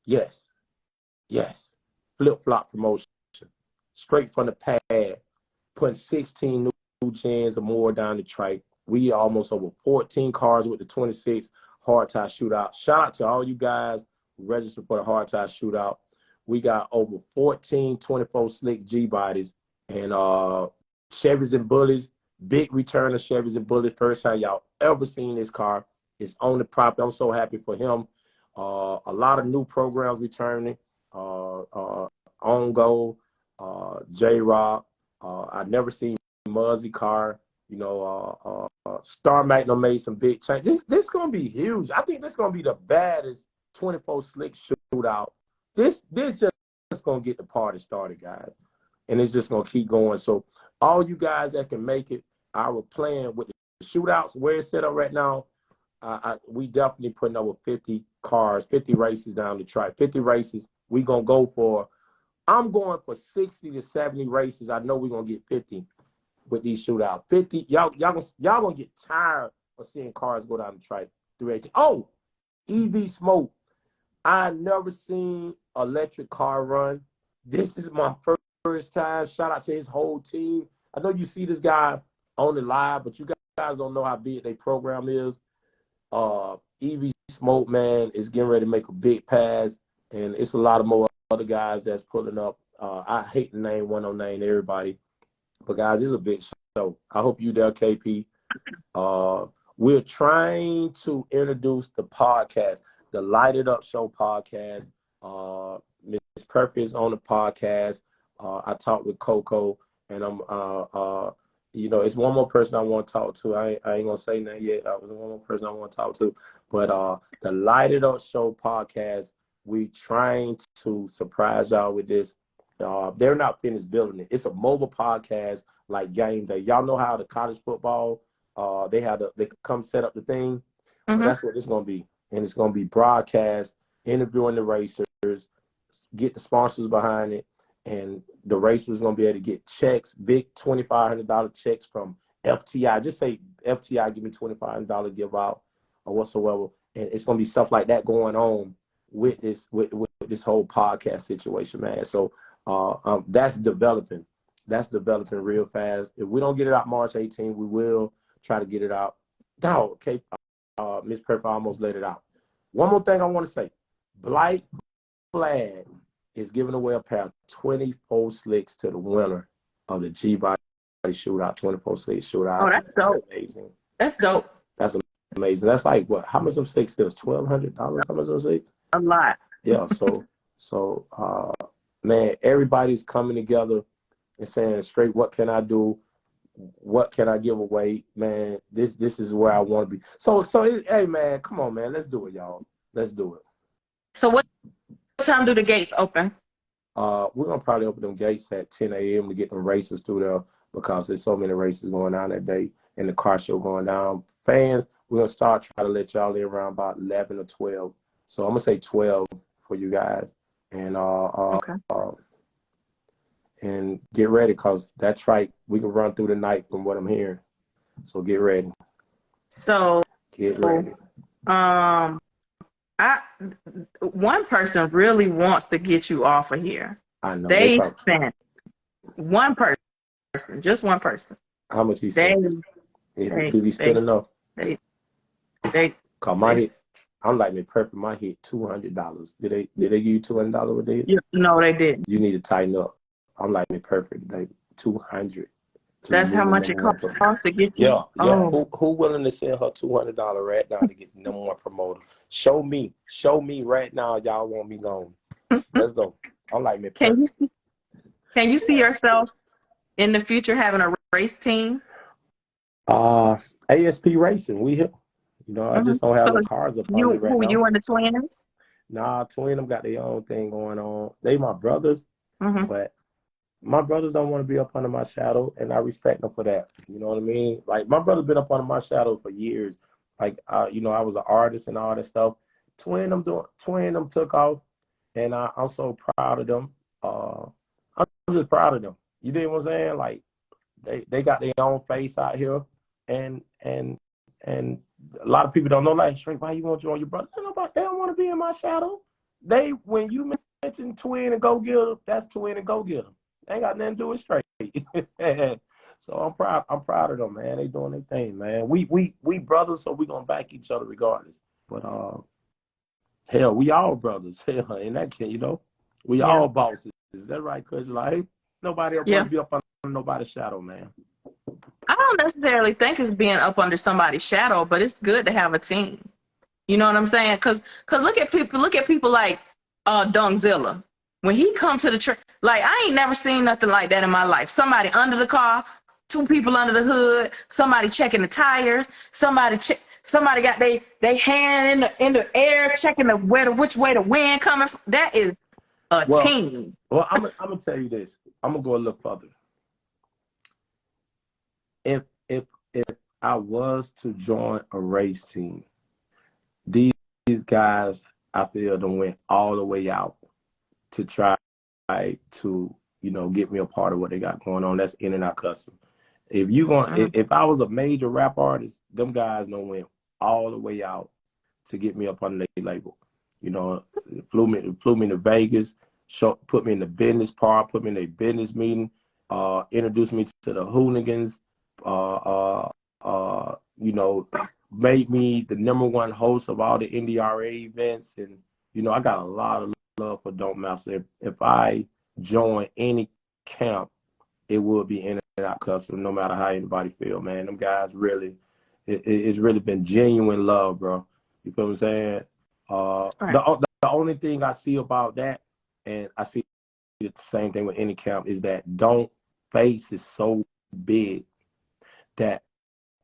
Yes. Flip flop promotion. Straight from the pad. Putting 16 new gens or more down the track. We almost over 14 cars with the 26 hard tie shootout. Shout out to all you guys who registered for the hard tie shootout. We got over 14 24 slick G bodies and Chevys and Bullies. Big return of Chevys and Bullies. First time y'all ever seen this car. It's on the property. I'm so happy for him. A lot of new programs returning. On Go, J-Rock. I never seen Muzzy car. You know, Star Magnum made some big changes. This gonna be huge. I think this gonna be the baddest 24 slick shootout. This just gonna get the party started, guys, and it's just gonna keep going. So all you guys that can make it, our plan with the shootouts where it's set up right now, we definitely putting over 50 cars, 50 races down the track. 50 races. We gonna go for. I'm going for 60 to 70 races. I know we're gonna get 50 with these shootouts. 50, y'all gonna get tired of seeing cars go down the track. 318. Oh, EV Smoke. I never seen electric car run. This is my first time. Shout out to his whole team. I know you see this guy on the live, but you guys don't know how big their program is. EV Smoke, man, is getting ready to make a big pass, and it's a lot of more other guys that's pulling up. I hate to name one on name everybody, but guys, this is a big show. I hope you there, KP. We're trying to introduce the podcast, the Light It Up Show podcast. Miss Perfect is on the podcast. I talked with Coco, and I'm you know, it's one more person I want to talk to. I ain't gonna say that yet. There's one more person I want to talk to, but the Light It Up Show podcast. We trying to surprise y'all with this. They're not finished building it. It's a mobile podcast like Game Day. Y'all know how the college football, they come set up the thing. Mm-hmm. That's what it's gonna be, and it's gonna be broadcast, interviewing the racers, get the sponsors behind it, and the racers gonna be able to get checks, big $2,500 checks from FTI. Just say FTI, give me $2,500 give out or whatsoever, and it's gonna be stuff like that going on with this whole podcast situation, man. So that's developing. That's developing real fast. If we don't get it out March 18th, we will try to get it out. Oh, okay. Miss Purple almost let it out. One more thing I want to say. Black Flag is giving away a pair of 24 slicks to the winner of the G-Body shootout, 24 slicks shootout. Oh, that's dope. Amazing. That's dope. That's amazing. That's like what? How much of slicks there's $1,200? How much of slicks? A lot. Yeah. So, man, everybody's coming together and saying straight, what can I do? What can I give away? Man, this is where I want to be. So, hey, man, come on, man. Let's do it, y'all. Let's do it. So what time do the gates open? We're going to probably open them gates at 10 a.m. to get them races through there because there's so many races going on that day and the car show going down. Fans, we're going to start trying to let y'all in around about 11 or 12. So I'm going to say 12 for you guys. And Okay. And get ready because that trike, we can run through the night from what I'm hearing. So get ready. So Get ready. One person really wants to get you off of here. I know. They sent one person, just one person. How much he spent? Did he spend enough? They call my hit. I'm like, perfect. My hit $200. Did they give you $200 with it? No, they didn't. You need to tighten up. I'm like, perfect. Like $200. That's how much it costs to get you. Yeah. Oh. Who willing to send her $200 right now to get no more promoter? Show me right now. Y'all want me gone. Let's go. I'm like, Can you see yourself in the future having a race team? ASP Racing, we here. You know, I just don't have the cars up on me right now. You and the twins? Nah, twin them got their own thing going on. They my brothers, but my brothers don't want to be up under my shadow, and I respect them for that. You know what I mean? Like, my brother's been up under my shadow for years. Like, you know, I was an artist and all that stuff. Twin them took off, and I'm so proud of them. I'm just proud of them. You know what I'm saying? Like, they got their own face out here, and a lot of people don't know, like, straight, why you want to join your brother? They don't want to be in my shadow. When you mention Twin and Go Get 'em, that's Twin and Go Get 'em. They ain't got nothing to do with straight. So I'm proud of them, man. They doing their thing, man. We brothers, so we gonna back each other regardless. But hell, we all brothers. Hell, in that case, you know, we all bosses. Is that right? Cause like nobody else want to be up under nobody's shadow, man. I don't necessarily think it's being up under somebody's shadow, but it's good to have a team. You know what I'm saying? Cause look at people like Dungzilla. When he come to the track, like, I ain't never seen nothing like that in my life. Somebody under the car, two people under the hood, somebody checking the tires, somebody got they hand in the air checking which way the wind coming from. That is a team. Well, I'm gonna tell you this. I'm gonna go a little further. If I was to join a race team, these guys, I feel, done went all the way out to try to, you know, get me a part of what they got going on. That's in and out custom. If I was a major rap artist, them guys done went all the way out to get me up on their label. You know, flew me to Vegas, put me in the business part, put me in a business meeting, introduced me to the hooligans, you know, made me the #1 host of all the NDRA events. And, you know, I got a lot of love for Don't Master. If I join any camp, it would be in and out custom, no matter how anybody feel, man. Them guys really, it's really been genuine love, bro. You feel what I'm saying? The only thing I see about that, and I see the same thing with any camp, is that Don't Face is so big that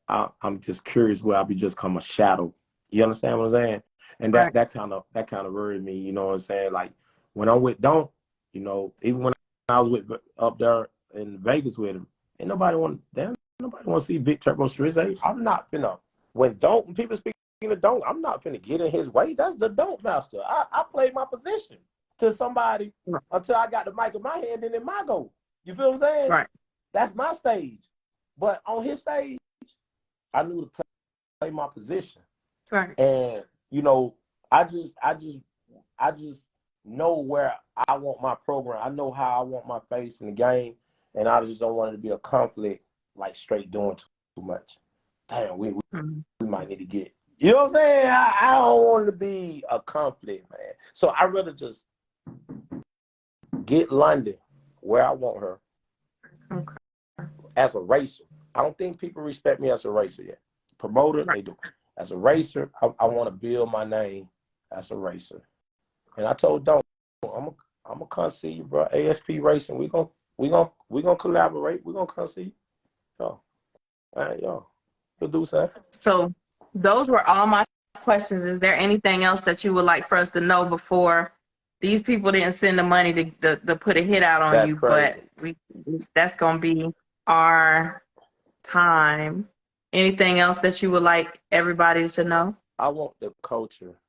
I'm just curious where I'll be just come a shadow. You understand what I'm saying? And that kind of worried me. You know what I'm saying? Like, when I'm with Don't, you know, even when I was up there in Vegas with him, ain't nobody want to see Big Stuntboistrizz8. I'm not finna, when people speaking of Don't, I'm not finna get in his way. That's the Don't Master. I played my position to somebody until I got the mic in my hand and then my go. You feel what I'm saying? Right. That's my stage. But on his stage, I knew to play my position. Right. And, you know, I just know where I want my program. I know how I want my face in the game. and I just don't want it to be a conflict, like straight doing too much. Damn, we might need to get, you know what I'm saying? I don't want it to be a conflict, man. So I'd rather just get London where I want her as a racer. I don't think people respect me as a racer yet. Promoter, they do. As a racer, I want to build my name as a racer. And I told Don, I'm gonna come see you, bro. ASP Racing, we gonna collaborate. We gonna come see you. Yo, man, yo, you'll do something. So those were all my questions. Is there anything else that you would like for us to know before? These people didn't send the money to put a hit out on That's you, crazy. but that's gonna be our time. Anything else that you would like everybody to know? I want the culture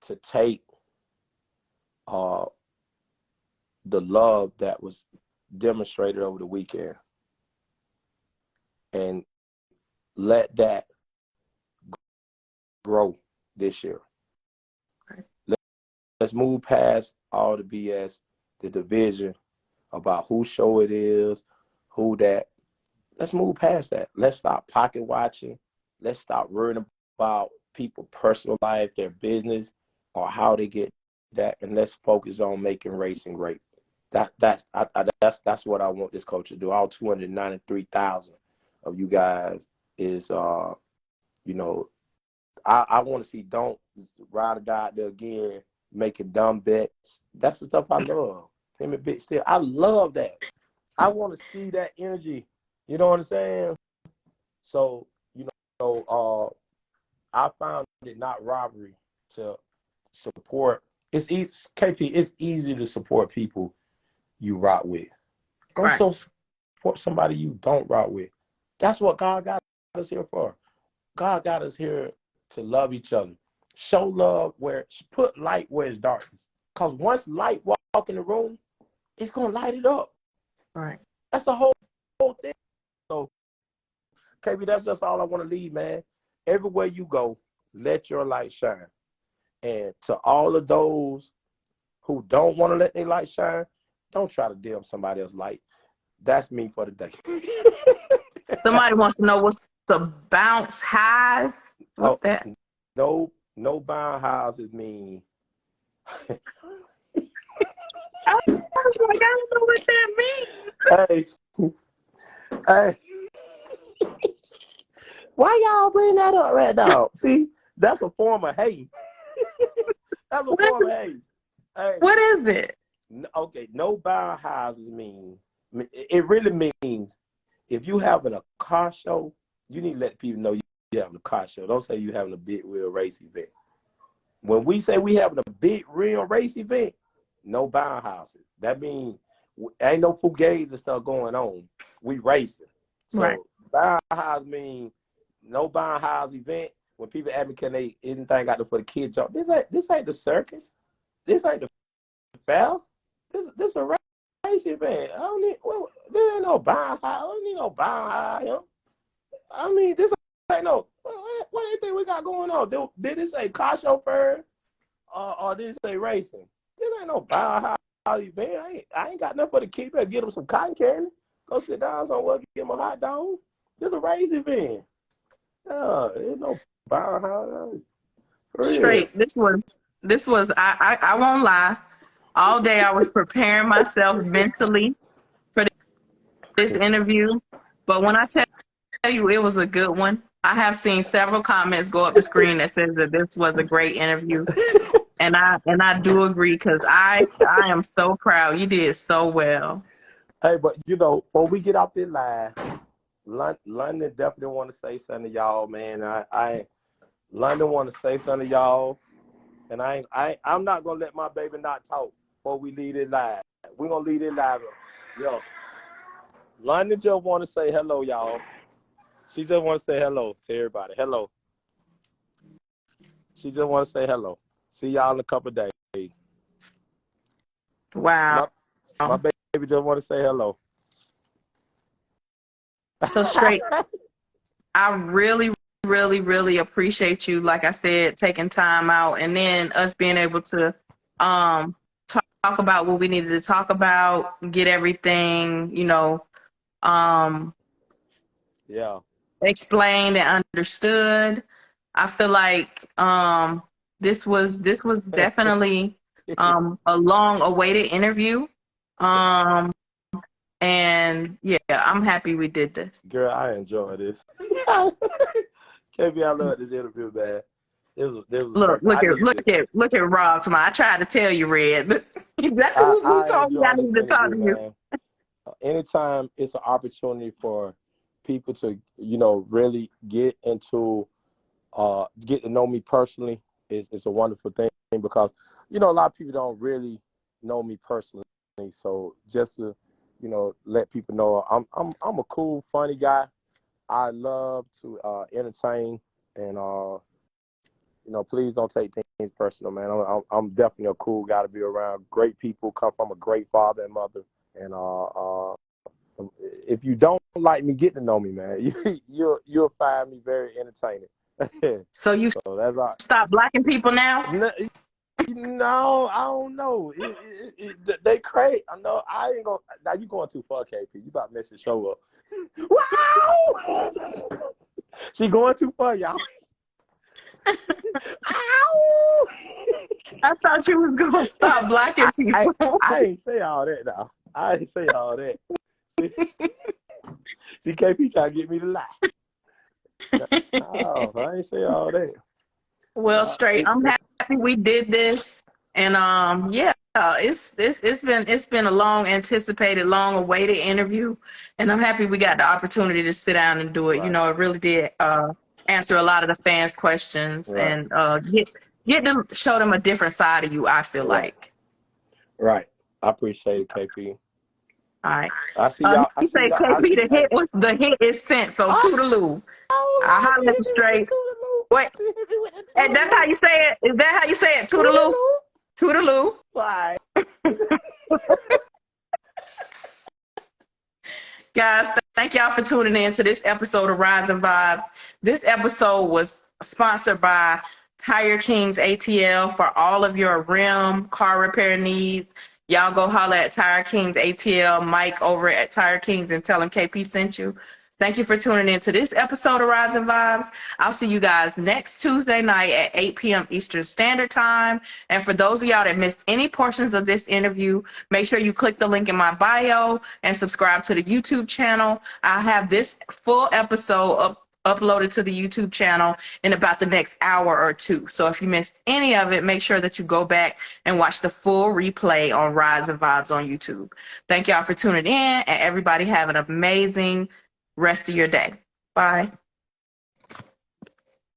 to take the love that was demonstrated over the weekend and let that grow this year. Let's move past all the BS, the division about whose show it is, who that. Let's move past that. Let's stop pocket watching. Let's stop worrying about people's personal life, their business, or how they get that, and let's focus on making racing great. That's what I want this coach to do. All 293,000 of you guys is, you know, I want to see Don't ride or die out there again, making dumb bets. That's the stuff I love. Him and Big Still, I love that. I want to see that energy. You know what I'm saying? So, you know, I found it not robbery to support. It's easy, KP. It's easy to support people you rock with. Go support somebody you don't rock with. That's what God got us here for. God got us here to love each other. Show love put light where it's darkness. Because once light walk in the room, it's gonna light it up. Right. That's the whole thing. So, KB, that's just all I want to leave, man. Everywhere you go, let your light shine. And to all of those who don't want to let their light shine, don't try to dim somebody else's light. That's me for the day. Somebody wants to know what's the bounce highs. What's that? No bound houses mean. I don't know what that means. Hey. Why y'all bring that up right now? See, that's a form of hate. That's a form of hate. Hey. What is it? Okay, no bound houses mean, it really means if you having a car show, you need to let people know you're having a car show. Don't say you're having a big real race event. When we say we having a big real race event, no bound houses. That means ain't no fugazi and stuff going on. We racing. So right. Bound house means no bound house event. When people ask me, can they anything got to put a kid jump? This ain't the circus. This ain't the fair. This a race event. I don't need. Well, there ain't no bound house. I don't need no bound house. You know? I mean, this ain't no. What do you think we got going on? Did it say car chauffeur, or did it say racing? This ain't no bound house event. I ain't got nothing for the kid. Better get them some cotton candy. Go sit down somewhere, get them a hot dog. This a race event. There's no bound house. Straight. This was. I won't lie. All day I was preparing myself mentally for this interview, but when I tell you it was a good one, I have seen several comments go up the screen that says that this was a great interview, and I do agree because I am so proud. You did so well. Hey, but you know, when we get off this live, London definitely want to say something to y'all, man. London want to say something to y'all, and I'm not gonna let my baby not talk before we leave it live. We're gonna leave it live. Yo, London just want to say hello, y'all. She just want to say hello to everybody. Hello. She just want to say hello. See y'all in a couple of days. Wow. My baby just want to say hello. So Straight, I really, really, really appreciate you, like I said, taking time out and then us being able to talk about what we needed to talk about, get everything, Yeah. explained and understood. I feel like this was definitely a long awaited interview. And yeah, I'm happy we did this. Girl, I enjoy this. KB, I love this interview, man. This was Look, perfect. I needed this. look at Rob. I tried to tell you, Red. That's who I told me I enjoy this needed to talk interview, to you. man. Anytime it's an opportunity for people to, really get into, get to know me personally, it's a wonderful thing because, a lot of people don't really know me personally. So just to, let people know I'm a cool, funny guy. I love to entertain, and please don't take things personal, man. I'm definitely a cool guy to be around. Great people, come from a great father and mother, and if you don't like me, get to know me, man. You'll find me very entertaining. So you That's all. stop blocking people now? No, I don't know. They crazy. I know. I ain't gonna. Now you going too far, KP. You about to mess the show up. Wow! She going too far, y'all. Ow! I thought you was gonna stop blocking people. I ain't say all that now. I ain't say all that. See, KP trying to get me to lie. No, I ain't say all that. Well, straight. I'm happy we did this, and yeah, it's been a long anticipated, long awaited interview, and I'm happy we got the opportunity to sit down and do it. Right. It really did answer a lot of the fans' questions, Right. and get to show them a different side of you. I feel like. Right. I appreciate it, KP. All right. I see y'all. He said KP the hit is sent, so toodaloo. I holler at you straight. What? And that's how you say it? Is that how you say it? Toodaloo? Toodaloo. Bye. Guys, thank y'all for tuning in to this episode of Rising Vibes. This episode was sponsored by Tire Kings ATL for all of your rim car repair needs. Y'all go holler at Tire Kings ATL, Mike over at Tire Kings, and tell him KP sent you. Thank you for tuning in to this episode of Rising Vibes. I'll see you guys next Tuesday night at 8 p.m. Eastern Standard Time. And for those of y'all that missed any portions of this interview, make sure you click the link in my bio and subscribe to the YouTube channel. I'll have this full episode uploaded to the YouTube channel in about the next hour or two. So if you missed any of it, make sure that you go back and watch the full replay on Rising Vibes on YouTube. Thank y'all for tuning in, and everybody have an amazing rest of your day. Bye.